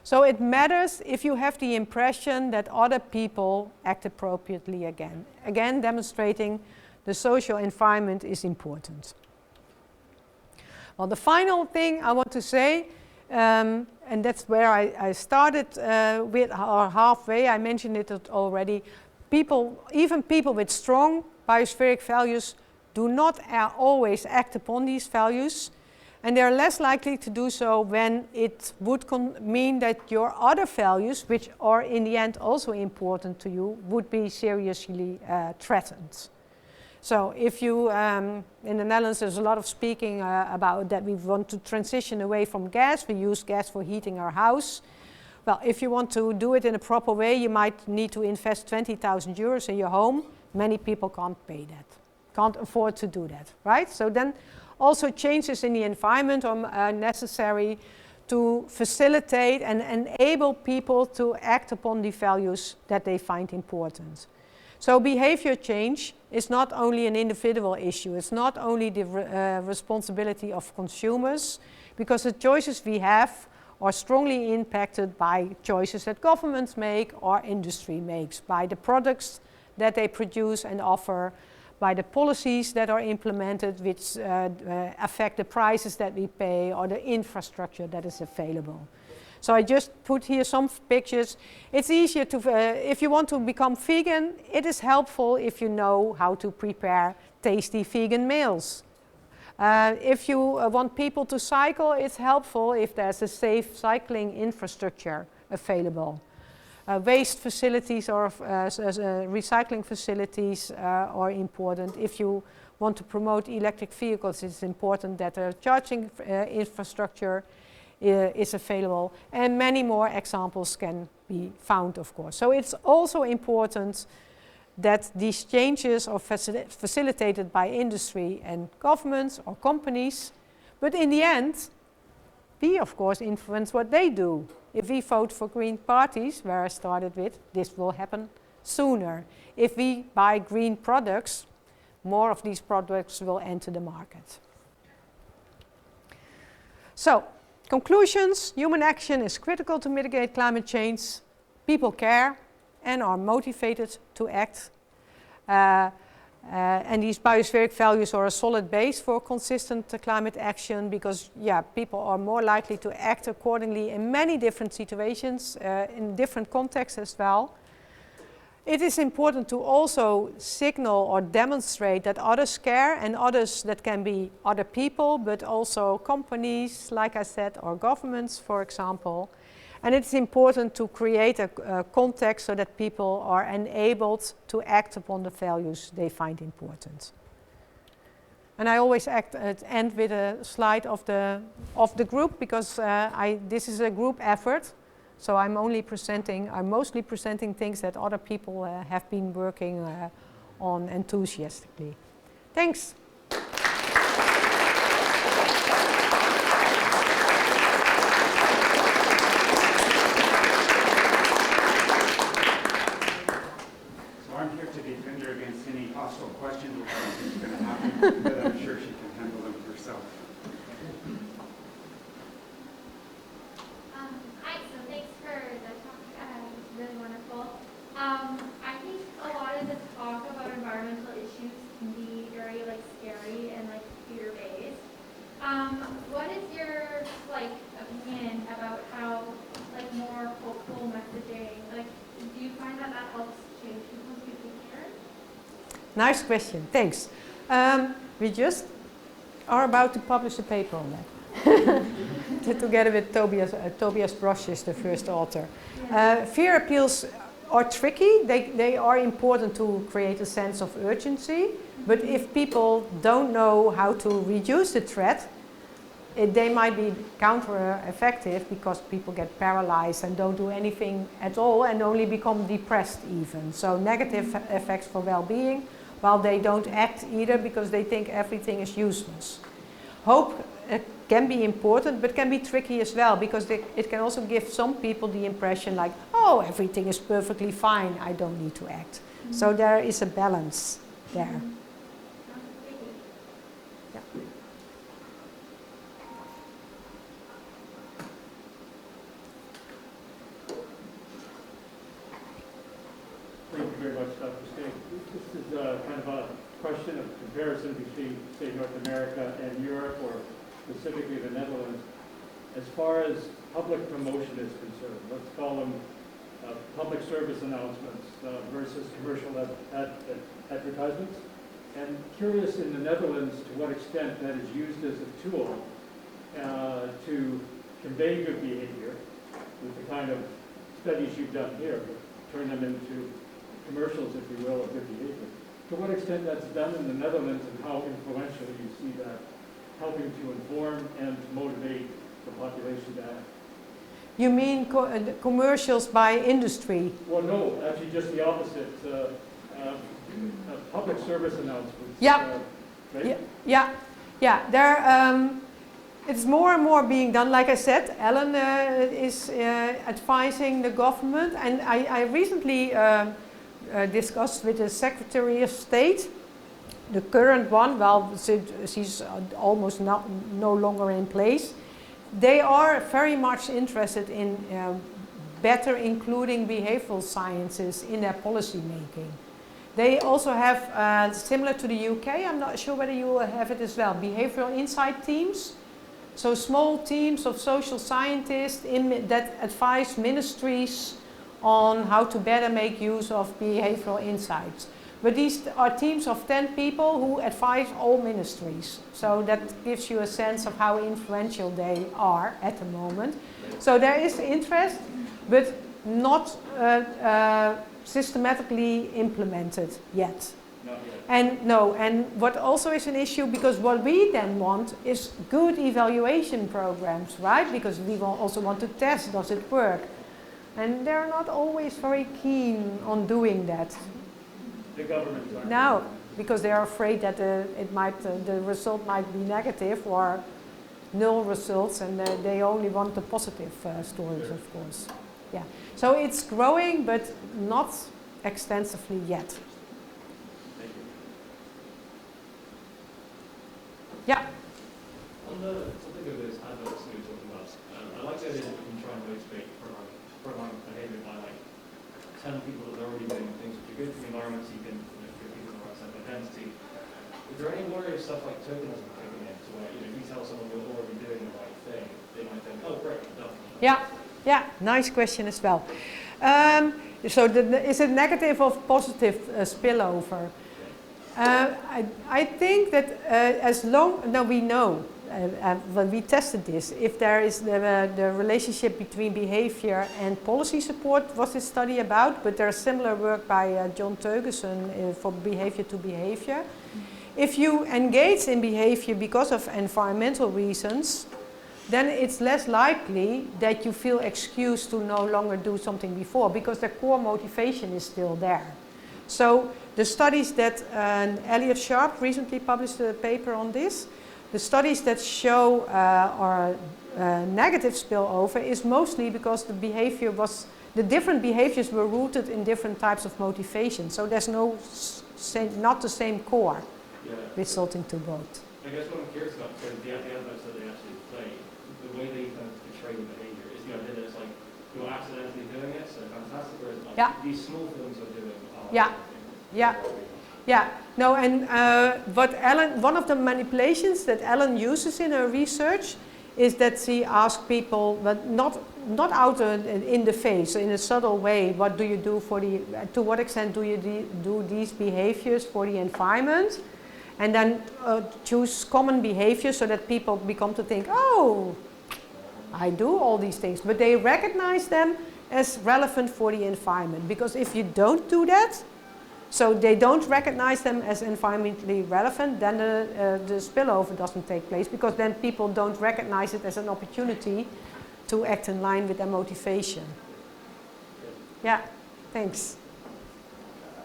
So it matters if you have the impression that other people act appropriately again. Again, demonstrating the social environment is important. Well, the final thing I want to say, and that's where I started with, or halfway, I mentioned it already, even people with strong biospheric values do not always act upon these values, and they're less likely to do so when it would mean that your other values, which are in the end also important to you, would be seriously threatened. So if you, in the Netherlands, there's a lot of speaking about that we want to transition away from gas. We use gas for heating our house. Well, if you want to do it in a proper way, you might need to invest 20,000 euros in your home. Many people can't pay that, can't afford to do that, right? So then also changes in the environment are necessary to facilitate and enable people to act upon the values that they find important. So behavior change is not only an individual issue, it's not only the responsibility of consumers, because the choices we have are strongly impacted by choices that governments make or industry makes, by the products that they produce and offer, by the policies that are implemented which affect the prices that we pay or the infrastructure that is available. So I just put here some pictures. It's easier to, if you want to become vegan, it is helpful if you know how to prepare tasty vegan meals. If you want people to cycle, it's helpful if there's a safe cycling infrastructure available. Waste facilities or recycling facilities are important. If you want to promote electric vehicles, it's important that a charging infrastructure is available, and many more examples can be found, of course. So it's also important that these changes are facilitated by industry and governments or companies, but in the end, we of course influence what they do. If we vote for green parties, where I started with, this will happen sooner. If we buy green products, more of these products will enter the market. So, conclusions: human action is critical to mitigate climate change. People care and are motivated to act. And these biospheric values are a solid base for consistent climate action because, people are more likely to act accordingly in many different situations, in different contexts as well. It is important to also signal or demonstrate that others care, and others that can be other people, but also companies, like I said, or governments, for example. And it's important to create a context so that people are enabled to act upon the values they find important. And I always end with a slide of the group because this is a group effort. So I'm mostly presenting things that other people have been working on enthusiastically. Thanks. Hostile questions, which I don't think is going to happen, but I'm sure she can handle them herself. Hi, so thanks for the talk. It's really wonderful. I think a lot of the talk about environmental issues can be very scary and fear-based. What is your opinion about how more hopeful messaging? Do you find that helps change people's behavior? Nice question, thanks. We just are about to publish a paper on that. Together with Tobias Brosch is the first author. Fear appeals are tricky. They are important to create a sense of urgency. But if people don't know how to reduce the threat, they might be counter-effective because people get paralyzed and don't do anything at all and only become depressed even. So negative effects for well-being, while they don't act either because they think everything is useless. Hope can be important, but can be tricky as well, because it can also give some people the impression like, oh, everything is perfectly fine, I don't need to act. So there is a balance there. Yeah. Thank you very much, Dr. Steg. This is kind of a question of comparison between, say, North America and Europe, or specifically the Netherlands. As far as public promotion is concerned, let's call them public service announcements versus commercial advertisements. And curious in the Netherlands to what extent that is used as a tool to convey good behavior with the kind of studies you've done here, turn them into commercials, if you will, of good behavior. To what extent that's done in the Netherlands, and how influential you see that helping to inform and to motivate the population to act? You mean commercials by industry? Well, no, actually just the opposite. Public service announcements. Yeah. Right? Yeah. It's more and more being done. Like I said, Ellen is advising the government, and I recently discussed with the Secretary of State, the current one. Well, she's almost no longer in place. They are very much interested in better including behavioral sciences in their policy making. They also have, similar to the UK, I'm not sure whether you will have it as well, behavioral insight teams. So small teams of social scientists that advise ministries on how to better make use of behavioral insights. But these are teams of 10 people who advise all ministries. So that gives you a sense of how influential they are at the moment. So there is interest, but not systematically implemented yet. Not yet. And what also is an issue, because what we then want is good evaluation programs, right? Because we also want to test, does it work? And they're not always very keen on doing that. The governments aren't. No, because they are afraid that the result might be negative or null results, and they only want the positive stories, of course. Yeah. So it's growing, but not extensively yet. Thank you. Yeah. On the topic of those adverts we were talking about, I like the idea that we can try and motivate pro-environment behaviour by telling people that they're already doing things which are good for the environment, so you can give people the right sense of identity. Is there any worry of stuff like tokenism kicking in, to where if you tell someone you're already doing the right thing, they might think, oh great, I'm done. Yeah, nice question as well. So is it negative or positive spillover? I think that we know, when we tested this, if there is the relationship between behavior and policy support was this study about, but there's similar work by John Teugesen for behavior to behavior. If you engage in behavior because of environmental reasons, then it's less likely that you feel excused to no longer do something before, because the core motivation is still there. So the studies that Elliot Sharp recently published a paper on this, the studies that show negative spillover is mostly because the different behaviors were rooted in different types of motivation. So there's not the same core resulting to both. I guess what I'm curious about, because the adverts that they actually play, the way they kind of portray the behaviour, is the idea that it's like you're accidentally doing it, so fantastic, or is it like these small things are doing No, and one of the manipulations that Ellen uses in her research is that she asks people, but not out in the face, in a subtle way, what do you do to what extent do you do these behaviors for the environment? And then choose common behaviors so that people become to think, oh, I do all these things. But they recognize them as relevant for the environment. Because if you don't do that, so they don't recognize them as environmentally relevant, then the spillover doesn't take place, because then people don't recognize it as an opportunity to act in line with their motivation. Yeah, thanks.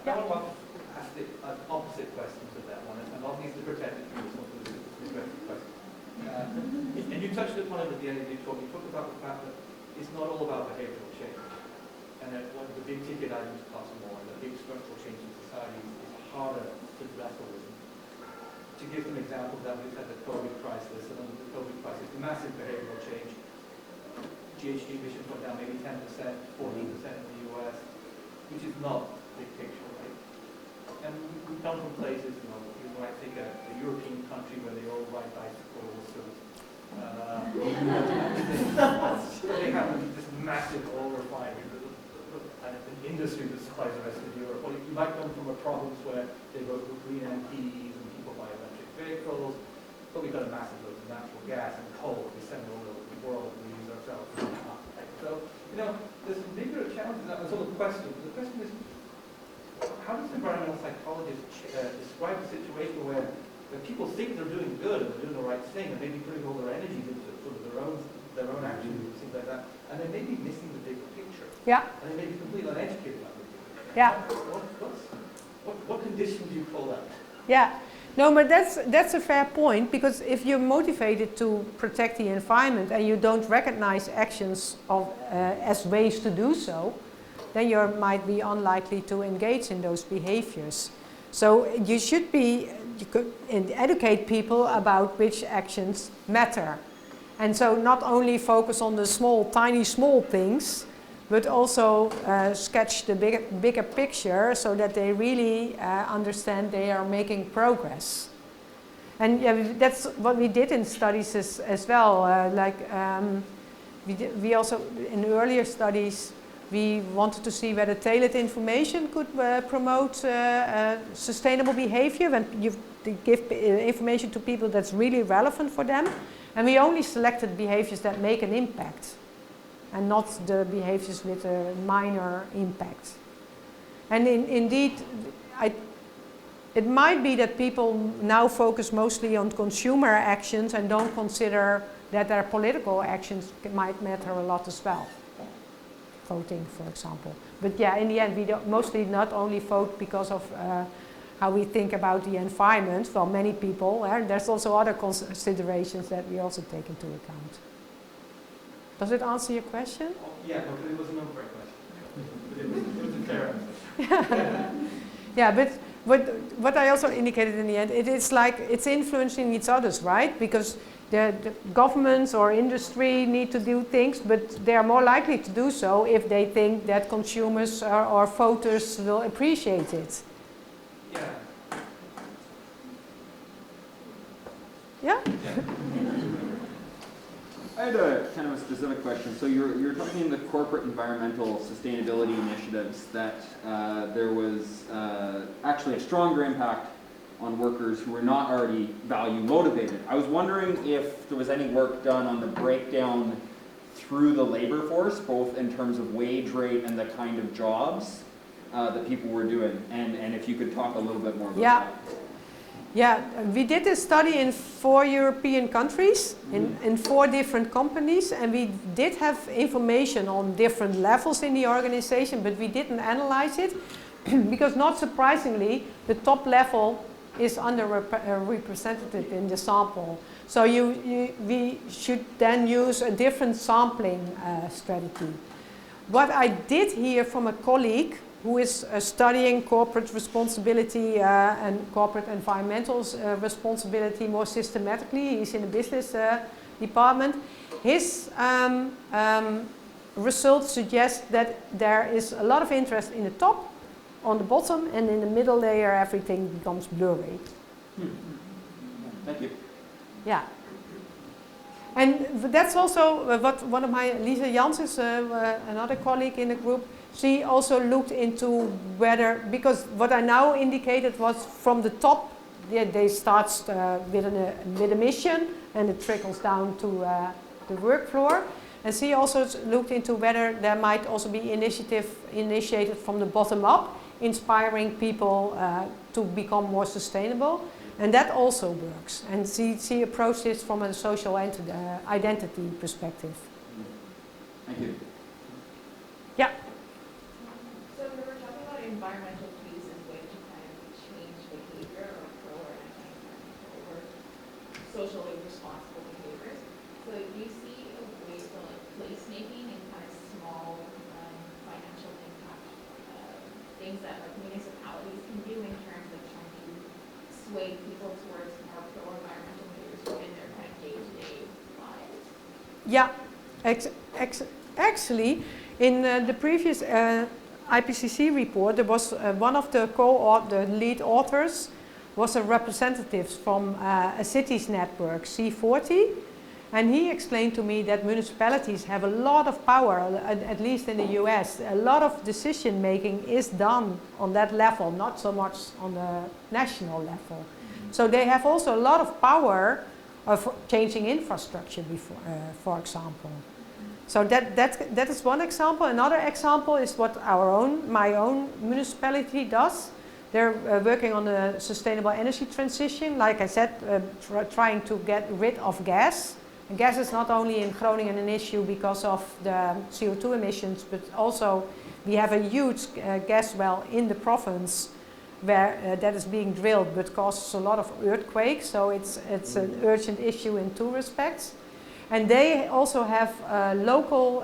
I want to ask an opposite question to that one, and not need to pretend it was not a question. And you touched upon it at the end of your talk. You talked about the fact that it's not all about behavioral change. And that one of the big ticket items cost more, and the big structural change in society is harder to wrestle with. To give some examples, that we've had the COVID crisis, and under the COVID crisis, massive behavioral change. GHG emissions went down maybe 10%, 14% in the US, which is not big picture, right? And we come from places, you know, you might think a European country where they all ride bicycles, they have this massive oil refinery, and an industry that supplies the rest of Europe. Or you might come from a province where they go to green MPs and people buy electric vehicles, but we've got a massive load of natural gas and coal we send all over the world and we use ourselves. So, you know, there's some bigger challenges. That was all the question. The question is, how does environmental psychologists describe a situation where people think they're doing good and they're doing the right thing and maybe putting all their energies into sort of their own actions and things like that, and they may be missing the bigger picture. Yeah. And they may be completely uneducated about the bigger picture. Yeah. What conditions do you call that? Yeah. No, but that's a fair point, because if you're motivated to protect the environment and you don't recognize actions as ways to do so, then you might be unlikely to engage in those behaviors. So you should educate people about which actions matter. And so not only focus on the tiny small things, but also sketch the bigger picture so that they really understand they are making progress. And yeah, that's what we did in studies as well. We also, in earlier studies, we wanted to see whether tailored information could promote sustainable behavior, when you give information to people that's really relevant for them. And we only selected behaviors that make an impact, and not the behaviors with a minor impact. And indeed, it might be that people now focus mostly on consumer actions and don't consider that their political actions might matter a lot as well. Voting, for example. But yeah, in the end, we mostly not only vote because of how we think about the environment. Well, many people, there's also other considerations that we also take into account. Does it answer your question? Yeah, no, but it was not a great question. It was a fair answer. Yeah, but what I also indicated in the end, it's like it's influencing each other's, right? Because the governments or industry need to do things, but they are more likely to do so if they think that consumers or voters will appreciate it. Yeah. Yeah? I had a kind of a specific question. So you're talking in the corporate environmental sustainability initiatives that there was actually a stronger impact on workers who were not already value motivated. I was wondering if there was any work done on the breakdown through the labor force, both in terms of wage rate and the kind of jobs that people were doing, and if you could talk a little bit more about that. Yeah, we did a study in 4 European countries, in 4 different companies, and we did have information on different levels in the organization, but we didn't analyze it because, not surprisingly, the top level is underrepresented in the sample. So we should then use a different sampling strategy. What I did hear from a colleague who is studying corporate responsibility and corporate environmental responsibility more systematically. He's in the business department. His results suggest that there is a lot of interest in the top, on the bottom, and in the middle layer everything becomes blurry. Thank you. Yeah. And that's also what one of my, Lisa Janssens, another colleague in the group, she also looked into whether, because what I now indicated was from the top, they start with a mission and it trickles down to the work floor. And she also looked into whether there might also be initiative initiated from the bottom up, inspiring people to become more sustainable. And that also works. And she approached this from a social identity perspective. Thank you. Yeah. So we were talking about environmental cues and ways to kind of change behavior or pro or anti-environmental or socially responsible behavior. things that like municipalities can do in terms of trying to sway people towards more pro-environmental behaviors within their kind of day-to-day lives? Yeah, actually, in the previous IPCC report, there was one of the lead authors was a representative from a cities network, C40, and he explained to me that municipalities have a lot of power, at least in the US. A lot of decision making is done on that level, not so much on the national level. So they have also a lot of power of changing infrastructure before, for example. So that is one example. Another example is what my own municipality does. They're working on a sustainable energy transition. Like I said, trying to get rid of gas. And gas is not only in Groningen an issue because of the CO2 emissions, but also we have a huge gas well in the province where that is being drilled, but causes a lot of earthquakes. So it's an urgent issue in two respects. And they also have local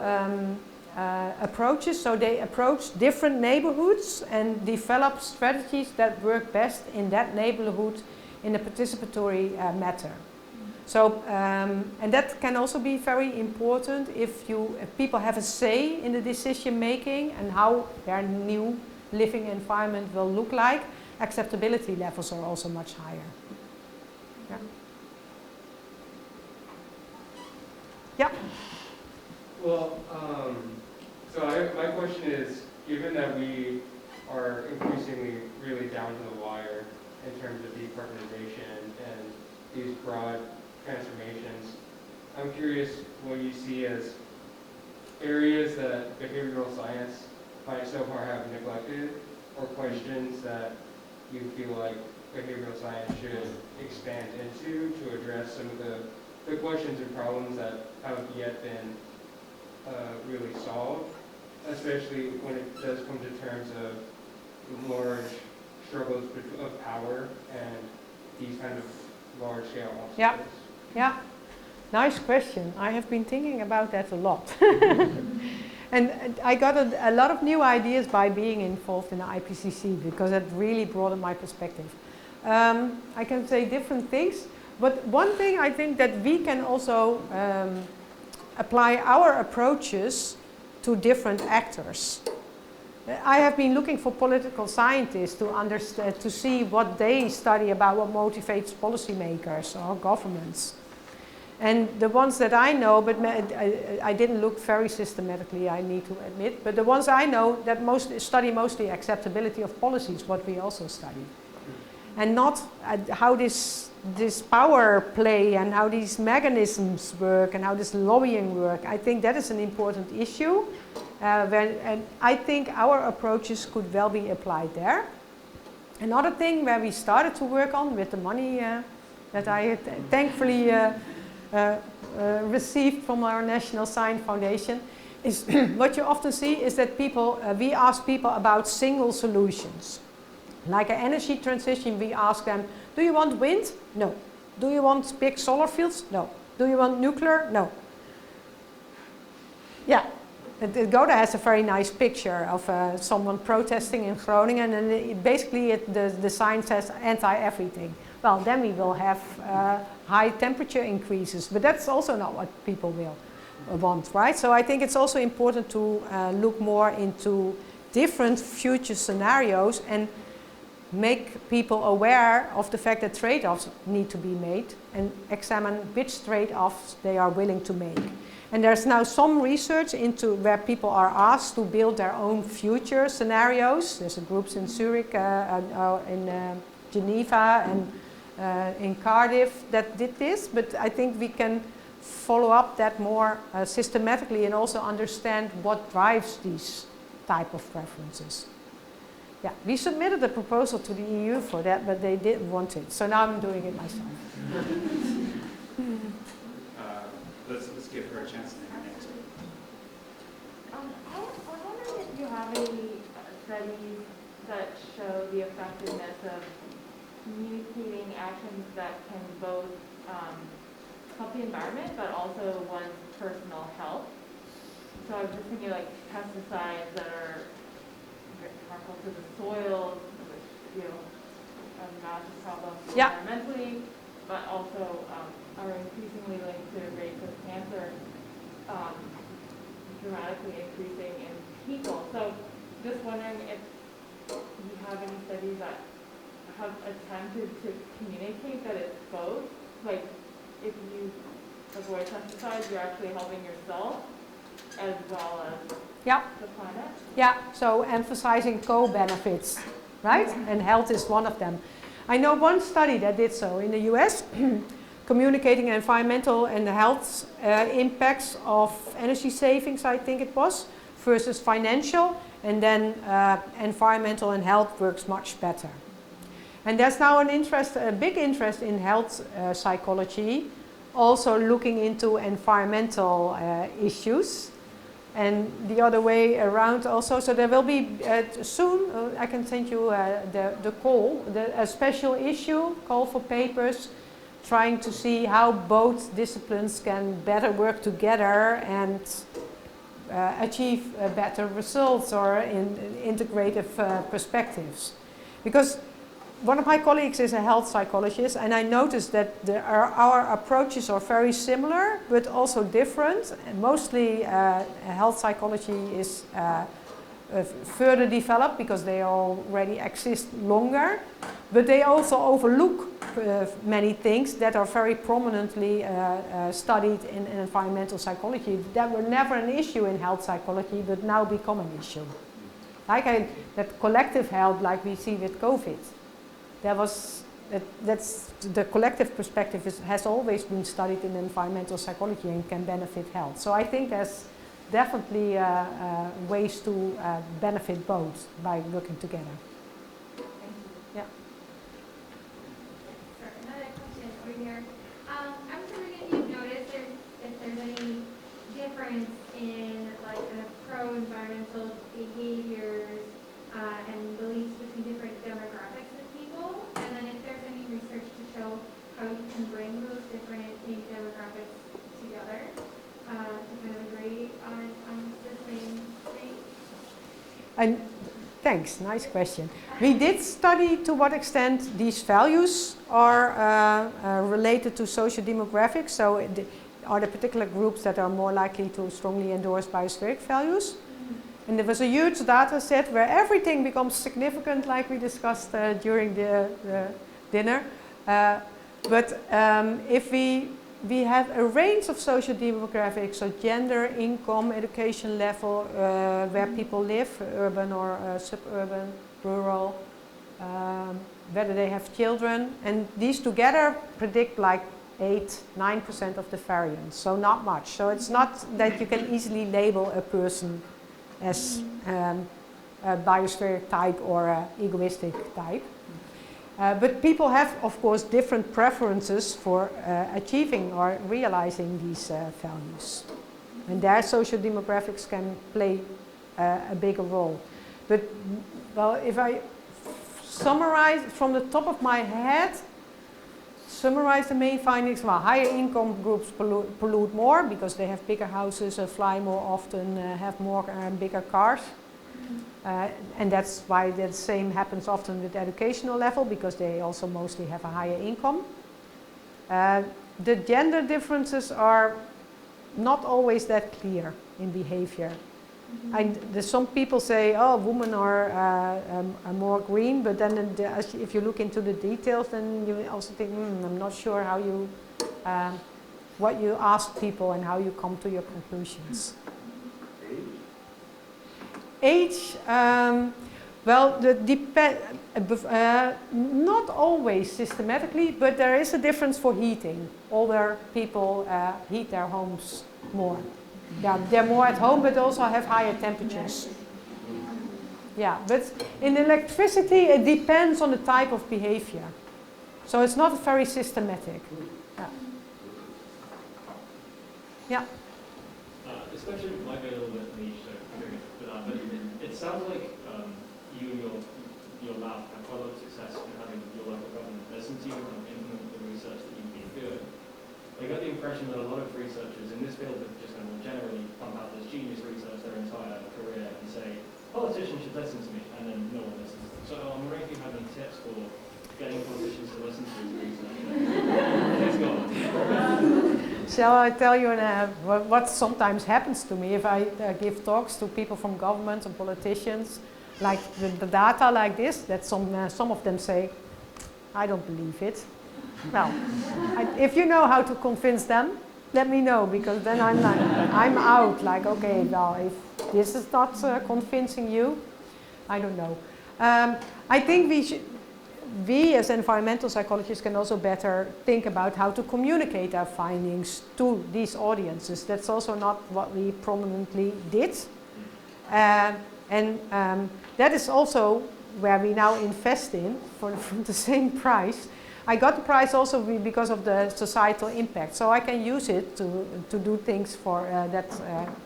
approaches. So they approach different neighborhoods and develop strategies that work best in that neighborhood in a participatory manner. So, and that can also be very important if people have a say in the decision making and how their new living environment will look like. Acceptability levels are also much higher. Yeah. Yeah. Well, my question is, given that we are increasingly really down to the wire in terms of decarbonization and these broad transformations, I'm curious what you see as areas that behavioral science might so far have neglected, or questions that you feel like behavioral science should expand into to address some of the questions and problems that haven't yet been really solved, especially when it does come to terms of large struggles of power and these kind of large-scale obstacles. Yeah, yeah. Nice question. I have been thinking about that a lot. And I got a lot of new ideas by being involved in the IPCC because it really broadened my perspective. I can say different things, but one thing I think that we can also apply our approaches to different actors. I have been looking for political scientists to understand, to see what they study about what motivates policymakers or governments. And the ones that I know, but I didn't look very systematically, I need to admit, but the ones I know that study mostly acceptability of policies, what we also study. And not how this power play and how these mechanisms work and how this lobbying work. I think that is an important issue. And I think our approaches could well be applied there. Another thing where we started to work on with the money that I thankfully received from our National Science Foundation is what you often see is that we ask people about single solutions. Like an energy transition, we ask them, do you want wind? No. Do you want big solar fields? No. Do you want nuclear? No. Yeah. Gouda has a very nice picture of someone protesting in Groningen, and basically the sign says anti-everything. Well, then we will have high temperature increases, but that's also not what people will want, right? So I think it's also important to look more into different future scenarios and make people aware of the fact that trade-offs need to be made and examine which trade-offs they are willing to make. And there's now some research into where people are asked to build their own future scenarios. There's groups in Zurich, in Geneva and in Cardiff that did this, but I think we can follow up that more systematically and also understand what drives these type of preferences. Yeah, we submitted a proposal to the EU for that, but they didn't want it. So now I'm doing it myself. Let's give her a chance to answer. I was wondering if you have any studies that show the effectiveness of communicating actions that can both help the environment, but also one's personal health. So I was just thinking like pesticides that are detrimental to the soil, which, you know, a massive problem Yeah. environmentally, but also are increasingly linked to rates of cancer, dramatically increasing in people. So just wondering if you have any studies that have attempted to communicate that it's both, like if you avoid pesticides, you're actually helping yourself as well as Yeah. the planet. Yeah, so emphasizing co-benefits, right? And health is one of them. I know one study that did so in the US, communicating environmental and health impacts of energy savings, I think it was, versus financial, and then environmental and health works much better. And there's now an interest, a big interest in health psychology, also looking into environmental issues. And the other way around also. So there will be soon, I can send you the call, a special issue, call for papers, trying to see how both disciplines can better work together and achieve better results or integrative perspectives. Because one of my colleagues is a health psychologist, and I noticed that our approaches are very similar, but also different. And mostly health psychology is further developed because they already exist longer, but they also overlook many things that are very prominently studied in environmental psychology that were never an issue in health psychology, but now become an issue. Like that collective health, like we see with COVID. That's the collective perspective has always been studied in environmental psychology and can benefit health. So I think there's definitely ways to benefit both by working together. Yeah. Sorry, another question over here. I was wondering if you've noticed if there's any difference in like the pro-environmental behaviors and beliefs between different demographics of people, and then if there's any research to show how you can bring those different demographics together to kind of agree on the same thing. And thanks, nice question. We did study to what extent these values are related to social demographics. So are there particular groups that are more likely to strongly endorse biospheric values? And there was a huge data set where everything becomes significant, like we discussed during the dinner. But if we have a range of social demographics, so gender, income, education level, where people live, urban or suburban, rural, whether they have children, and these together predict like 8–9% of the variance, so not much. So it's not that you can easily label a person as a biospheric type or an egoistic type. But people have, of course, different preferences for achieving or realizing these values. And their social demographics can play a bigger role. But, well, if I summarize from the top of my head, summarize the main findings, well, higher income groups pollute more because they have bigger houses, fly more often, have more bigger cars. And that's why the same happens often with educational level, because they also mostly have a higher income. The gender differences are not always that clear in behavior. And some people say, oh, women are more green, but then if you look into the details, then you also think, I'm not sure how you, what you ask people and how you come to your conclusions. Age, well, not always systematically, but there is a difference for heating. Older people heat their homes more. Yeah, they're more at home, but also have higher temperatures. Yeah, but in electricity, it depends on the type of behavior. So it's not very systematic. Yeah. Yeah. This question might be a little bit niche, so forgive me for that, but it sounds like you and your lab had quite a lot of success in having your local government listen to you and implement the research that you've been doing. I got the impression that a lot of researchers in this field have just kind of generally pump out this genius research their entire career and say, politicians should listen to me, and then no shall I tell you what sometimes happens to me if I give talks to people from government and politicians, like the data like this, that some of them say, I don't believe it. Well, if you know how to convince them, let me know, because then I'm out, like, okay, well, if this is not convincing you, I don't know. I think we as environmental psychologists can also better think about how to communicate our findings to these audiences. That's also not what we prominently did. That is also where we now invest in for the same price. I got the prize also because of the societal impact, so I can use it to do things for that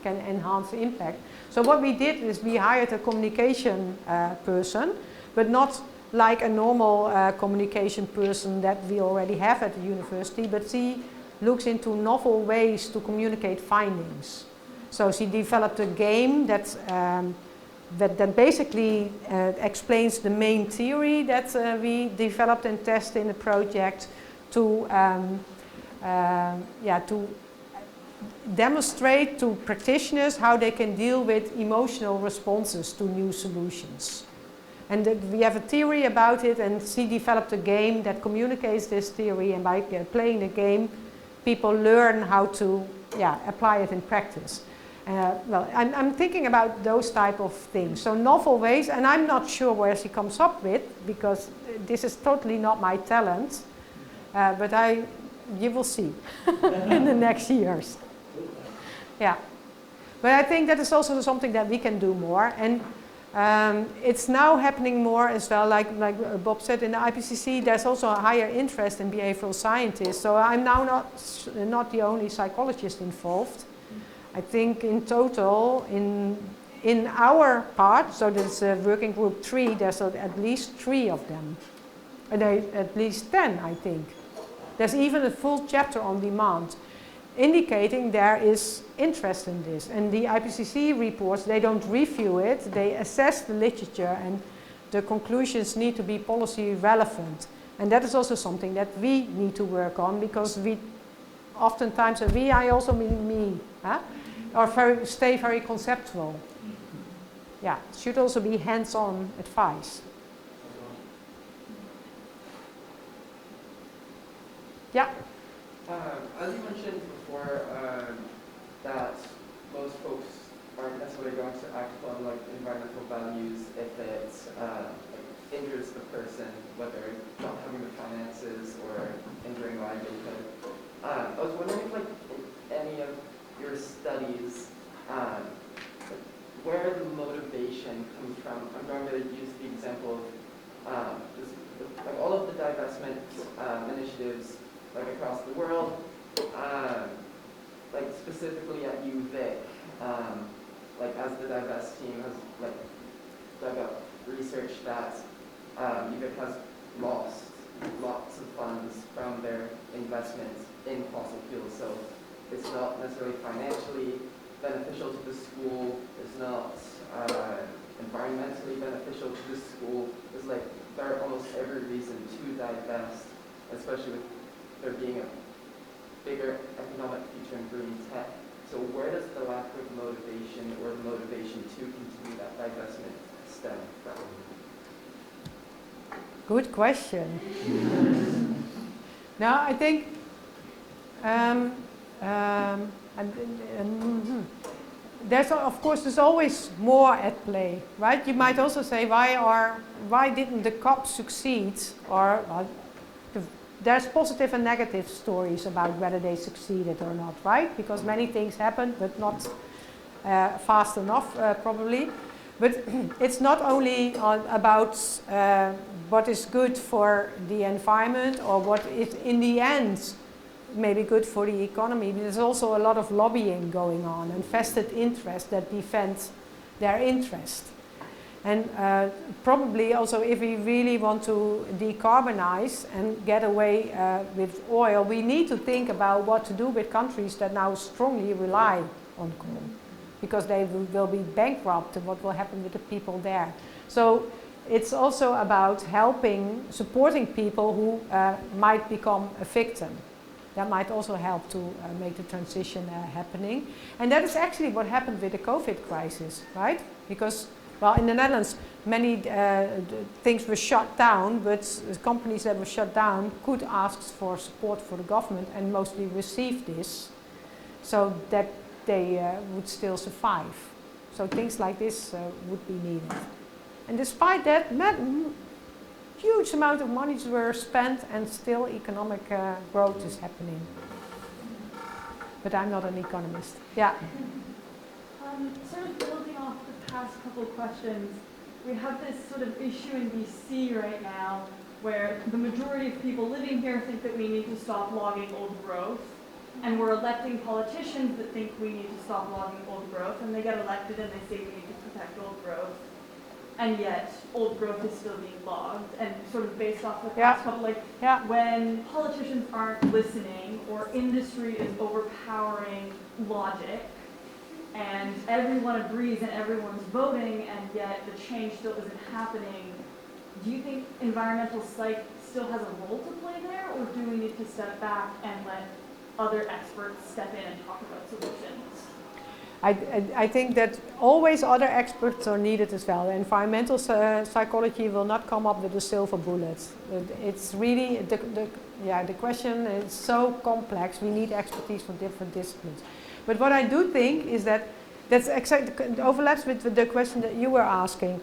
can enhance the impact. So what we did is we hired a communication person, but not like a normal communication person that we already have at the university, but she looks into novel ways to communicate findings. So she developed a game that basically explains the main theory that we developed and tested in the project to demonstrate to practitioners how they can deal with emotional responses to new solutions. And we have a theory about it, and she developed a game that communicates this theory, and by playing the game, people learn how to apply it in practice. Well, I'm thinking about those type of things. So novel ways, and I'm not sure where she comes up with, because this is totally not my talent, but you will see in the next years. Yeah, but I think that is also something that we can do more, and it's now happening more as well, like Bob said, in the IPCC, there's also a higher interest in behavioral scientists. So I'm now not the only psychologist involved. I think in total, in our part, so there's working group 3, there's at least 3 of them. And at least 10, I think. There's even a full chapter on demand, indicating there is interest in this. And the IPCC reports, they don't review it, they assess the literature, and the conclusions need to be policy relevant. And that is also something that we need to work on, because we oftentimes, and I also mean me, stay very conceptual. Yeah, it should also be hands-on advice. Yeah? As you mentioned before, that most folks aren't necessarily going to act on like environmental values if it injures the person, whether not having the finances or injuring livelihood. I was wondering if, like, in any of your studies, where the motivation comes from. I'm going to use the example of like all of the divestment initiatives like across the world, like specifically at UVic, like as the divest team has like dug up research that UVic has lost lots of funds from their investments in fossil fuels. So it's not necessarily financially beneficial to the school, it's not environmentally beneficial to the school. It's like there are almost every reason to divest, especially with there being a bigger economic future in green tech. So where does the lack of motivation or the motivation to continue that divestment stem from? Good question. Now, I think there's always more at play, right? You might also say, why didn't the COP succeed? Or there's positive and negative stories about whether they succeeded or not, right? Because many things happened, but not fast enough, probably. But it's not only about what is good for the environment or what is in the end maybe good for the economy, but there's also a lot of lobbying going on and vested interests that defend their interest. And probably also if we really want to decarbonize and get away with oil, we need to think about what to do with countries that now strongly rely on coal, because they will be bankrupt, and what will happen with the people there. So it's also about supporting people who might become a victim. That might also help to make the transition happening. And that is actually what happened with the COVID crisis, right? Because, well, in the Netherlands, many things were shut down, but companies that were shut down could ask for support for the government and mostly received this, so that they would still survive. So things like this would be needed. And despite that, huge amount of monies were spent and still economic growth is happening. But I'm not an economist. Yeah. Sort of building off the past couple of questions, we have this sort of issue in BC right now where the majority of people living here think that we need to stop logging old growth, and we're electing politicians that think we need to stop logging old growth, and they get elected and they say we need to protect old growth, and yet old growth is still being logged. And sort of based off the past couple, like when politicians aren't listening or industry is overpowering logic, and everyone agrees and everyone's voting, and yet the change still isn't happening, do you think environmental psych still has a role to play there, or do we need to step back and let other experts step in and talk about solutions? I think that always other experts are needed as well. Environmental psychology will not come up with a silver bullet. It's really, the question is so complex. We need expertise from different disciplines. But what I do think is that it overlaps with the question that you were asking.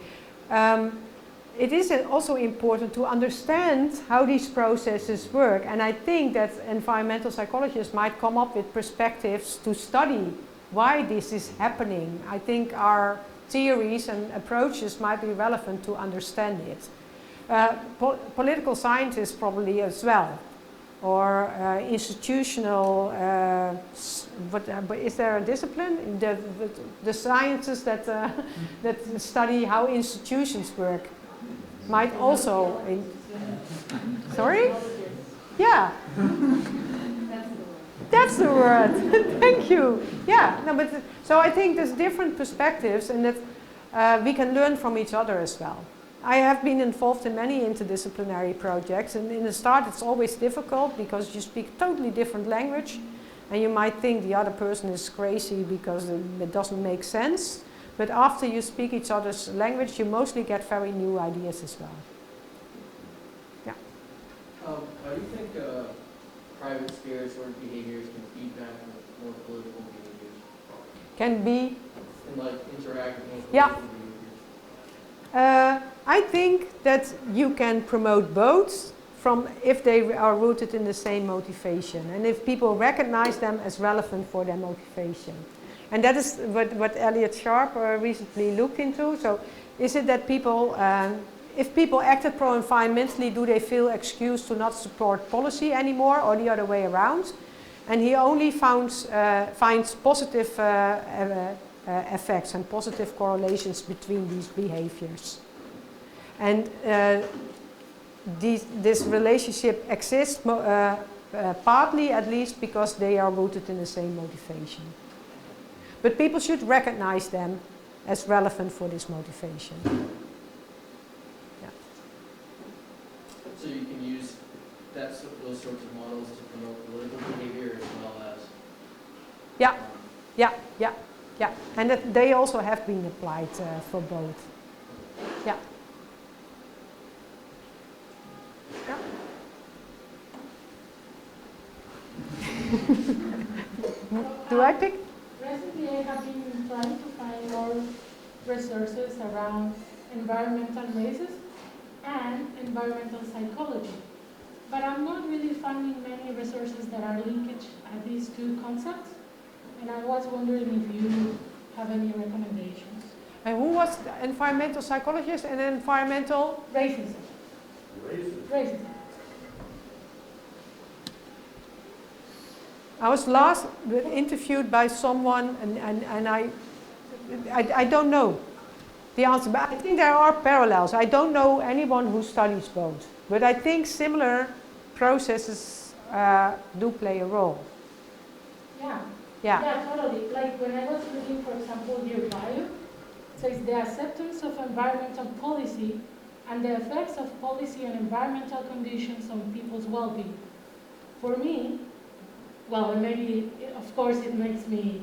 It is also important to understand how these processes work. And I think that environmental psychologists might come up with perspectives to study why this is happening. I think our theories and approaches might be relevant to understand it. Political scientists probably as well, or institutional, but is there a discipline? The sciences that, that study how institutions work might also, sorry? Yeah. That's the word. Thank you. Yeah. No, but so I think there's different perspectives, and that we can learn from each other as well. I have been involved in many interdisciplinary projects, and in the start it's always difficult because you speak totally different language, and you might think the other person is crazy because it doesn't make sense. But after you speak each other's language, you mostly get very new ideas as well. Yeah. How do you think private spirits or behaviors can feedback with more political behaviors? Can be? And like interact with more yeah. political behaviors? I think that you can promote both if they are rooted in the same motivation, and if people recognize them as relevant for their motivation. And that is what Elliot Sharp recently looked into. So is it that people, if people acted pro-environmentally, do they feel excused to not support policy anymore, or the other way around? And he only finds positive effects and positive correlations between these behaviors. And this relationship exists partly, at least, because they are rooted in the same motivation. But people should recognize them as relevant for this motivation. Yeah. So you can use those sorts of models to promote political behavior as well as... Yeah. And that they also have been applied for both. Yeah. Do I pick? Recently, I have been trying to find more resources around environmental races and environmental psychology. But I'm not really finding many resources that are linked at these two concepts. And I was wondering if you have any recommendations. And who was the environmental psychologist and environmental? Racism. Racism. I was last interviewed by someone, and I don't know the answer, but I think there are parallels. I don't know anyone who studies both, but I think similar processes do play a role. Yeah, totally. Like when I was looking, for example, your bio, it says the acceptance of environmental policy and the effects of policy on environmental conditions on people's well-being. For me, well, and maybe, of course, it makes me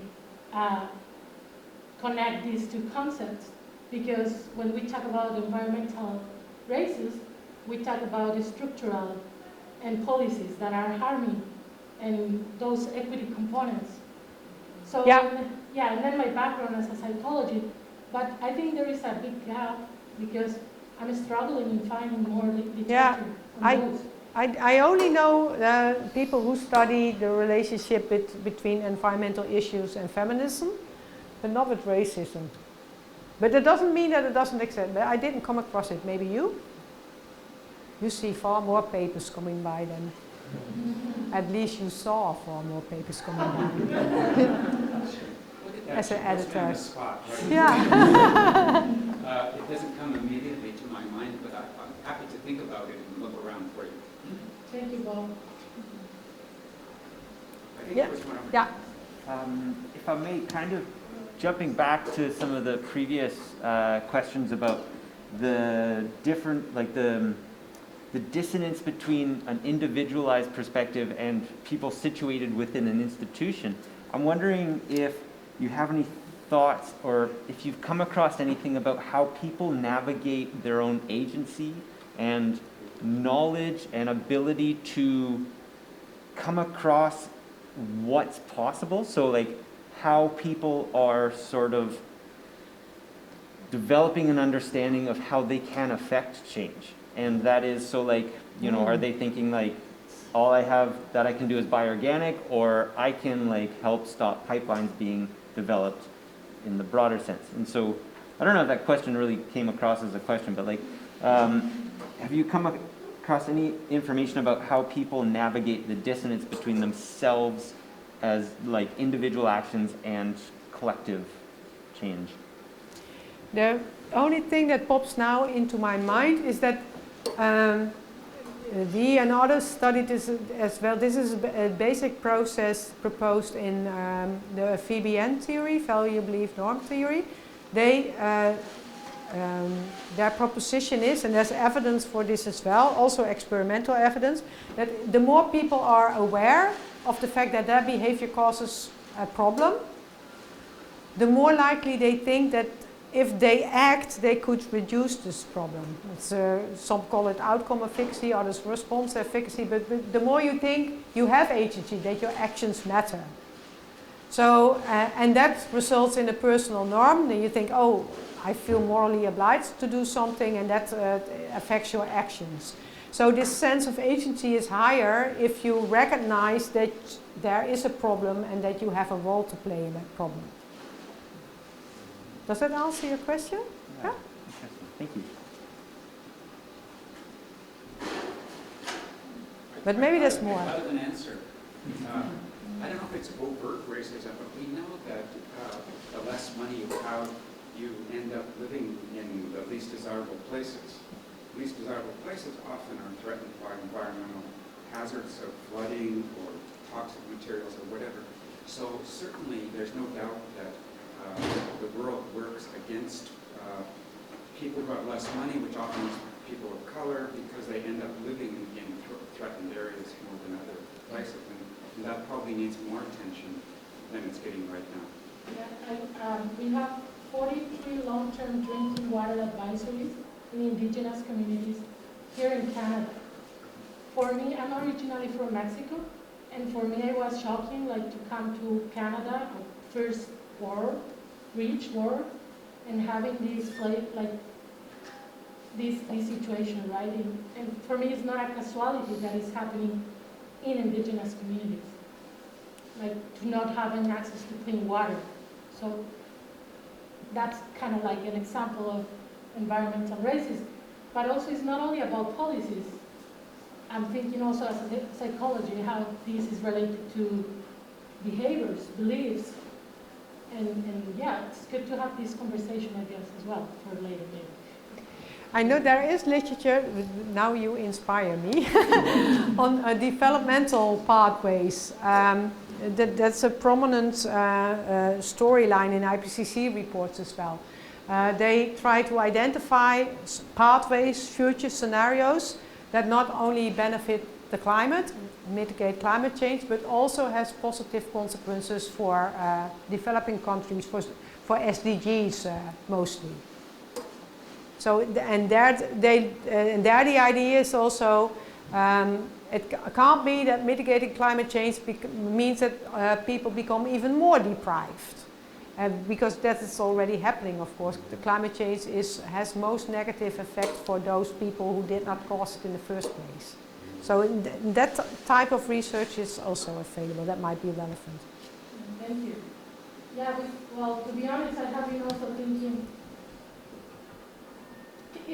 connect these two concepts, because when we talk about environmental races, we talk about structural and policies that are harming and those equity components. So Yeah. And then my background as a psychologist, but I think there is a big gap because I'm struggling in finding more literature on those. I only know people who study the relationship between environmental issues and feminism, but not with racism. But that doesn't mean that it doesn't exist. But I didn't come across it. Maybe you? You see far more papers coming by than... At least you saw far more papers coming by. As an editor. On the spot, right? Yeah. It doesn't come immediately to my mind, but I'm happy to think about it and look around for you. Thank you, Bob. I think there was one over Yeah. If I may, kind of jumping back to some of the previous questions about the different, like the dissonance between an individualized perspective and people situated within an institution. I'm wondering if you have any thoughts or if you've come across anything about how people navigate their own agency and knowledge and ability to come across what's possible. So like how people are sort of developing an understanding of how they can affect change. And that is, so like, you know, are they thinking like, all I have that I can do is buy organic, or I can like help stop pipelines being developed in the broader sense? And so, I don't know if that question really came across as a question, but like, have you come across any information about how people navigate the dissonance between themselves as like individual actions and collective change? The only thing that pops now into my mind is that we and others studied this as well. This is a basic process proposed in the VBN theory, value, belief, norm theory. Their proposition is, and there's evidence for this as well, also experimental evidence, that the more people are aware of the fact that their behavior causes a problem, the more likely they think that if they act, they could reduce this problem. It's, some call it outcome efficacy, others response efficacy, but the more you think you have agency, that your actions matter. So, and that results in a personal norm. Then you think, oh, I feel morally obliged to do something, and that affects your actions. So this sense of agency is higher if you recognize that there is a problem and that you have a role to play in that problem. Does that answer your question? Yeah. Thank you. But maybe there's more. Out of an answer. I don't know if it's overt racism, but we know that the less money you have, you end up living in the least desirable places. Least desirable places often are threatened by environmental hazards of flooding or toxic materials or whatever. So certainly there's no doubt that the world works against people who have less money, which often is people of color, because they end up living in threatened areas more than other places. And that probably needs more attention than it's getting right now. Yeah, and we have 43 long-term drinking water advisories in indigenous communities here in Canada. For me, I'm originally from Mexico, and for me it was shocking like to come to Canada, first world, rich world, and having this like this situation, right? And for me, it's not a casualty that is happening in indigenous communities, like to not having access to clean water. So that's kind of like an example of environmental racism. But also, it's not only about policies. I'm thinking also as a psychology how this is related to behaviors, beliefs. And yeah, it's good to have this conversation, I guess, as well for later maybe. I know there is literature, now you inspire me, on developmental pathways. That's a prominent storyline in IPCC reports as well. They try to identify pathways, future scenarios that not only benefit the climate, mitigate climate change, but also has positive consequences for developing countries, for SDGs mostly. So, and there the idea is also, it can't be that mitigating climate change means that people become even more deprived. Because that is already happening, of course. The climate change has most negative effect for those people who did not cause it in the first place. So that type of research is also available. That might be relevant. Thank you. Yeah, well, to be honest, I have been also thinking,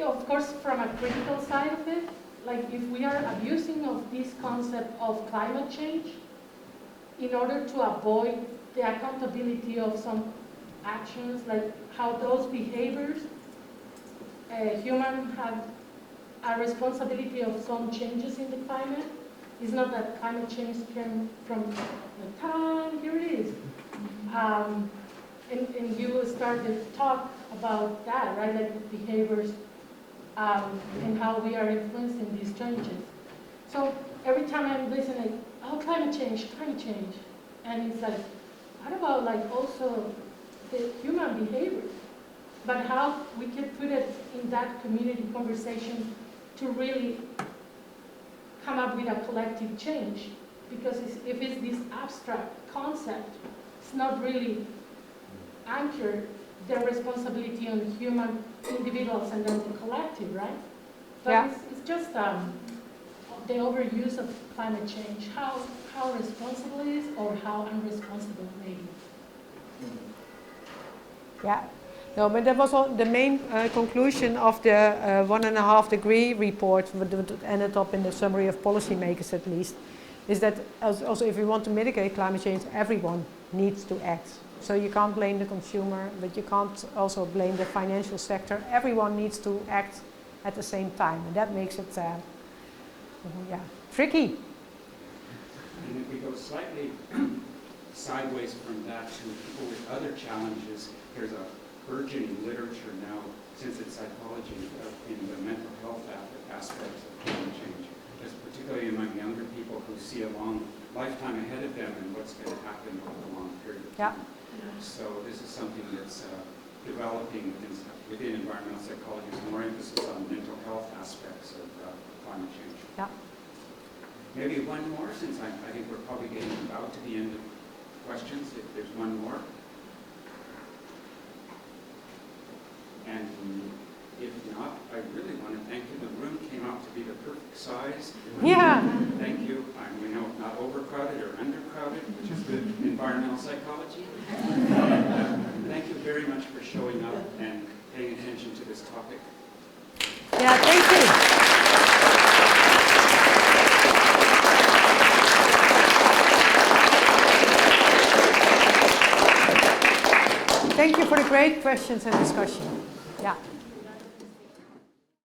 of course, from a critical side of it, like if we are abusing of this concept of climate change in order to avoid the accountability of some actions, like how those behaviors, humans have a responsibility of some changes in the climate. It's not that climate change came from the time, here it is. And you started to talk about that, right? Like behaviors and how we are influencing these changes. So every time I'm listening, oh, climate change. And it's like, what about like also the human behavior? But how we can put it in that community conversation to really come up with a collective change. Because if it's this abstract concept, it's not really anchored the responsibility on human individuals and then the collective, right? But yeah. It's just the overuse of climate change, how responsible it is or how unresponsible maybe. Yeah, no, but that was the main conclusion of the 1.5 degree report, that ended up in the summary of policymakers at least, is that also if we want to mitigate climate change, everyone needs to act. So you can't blame the consumer, but you can't also blame the financial sector. Everyone needs to act at the same time, and that makes it tricky. And if we go slightly sideways from that to people with other challenges, there's a burgeoning literature now, since it's psychology, in the mental health aspects of climate change, just particularly among younger people who see a long lifetime ahead of them and what's going to happen over a long period of time. So this is something that's developing within environmental psychology, with more emphasis on mental health aspects of climate change. Yeah. Maybe one more, since I think we're probably getting about to the end of questions, if there's one more. And if not, I really want to thank you. The room came out to be the perfect size. Yeah. Thank you. We know not overcrowded or undercrowded, which is good environmental psychology. Thank you very much for showing up and paying attention to this topic. Yeah, thank you. Thank you for the great questions and discussion. Yeah.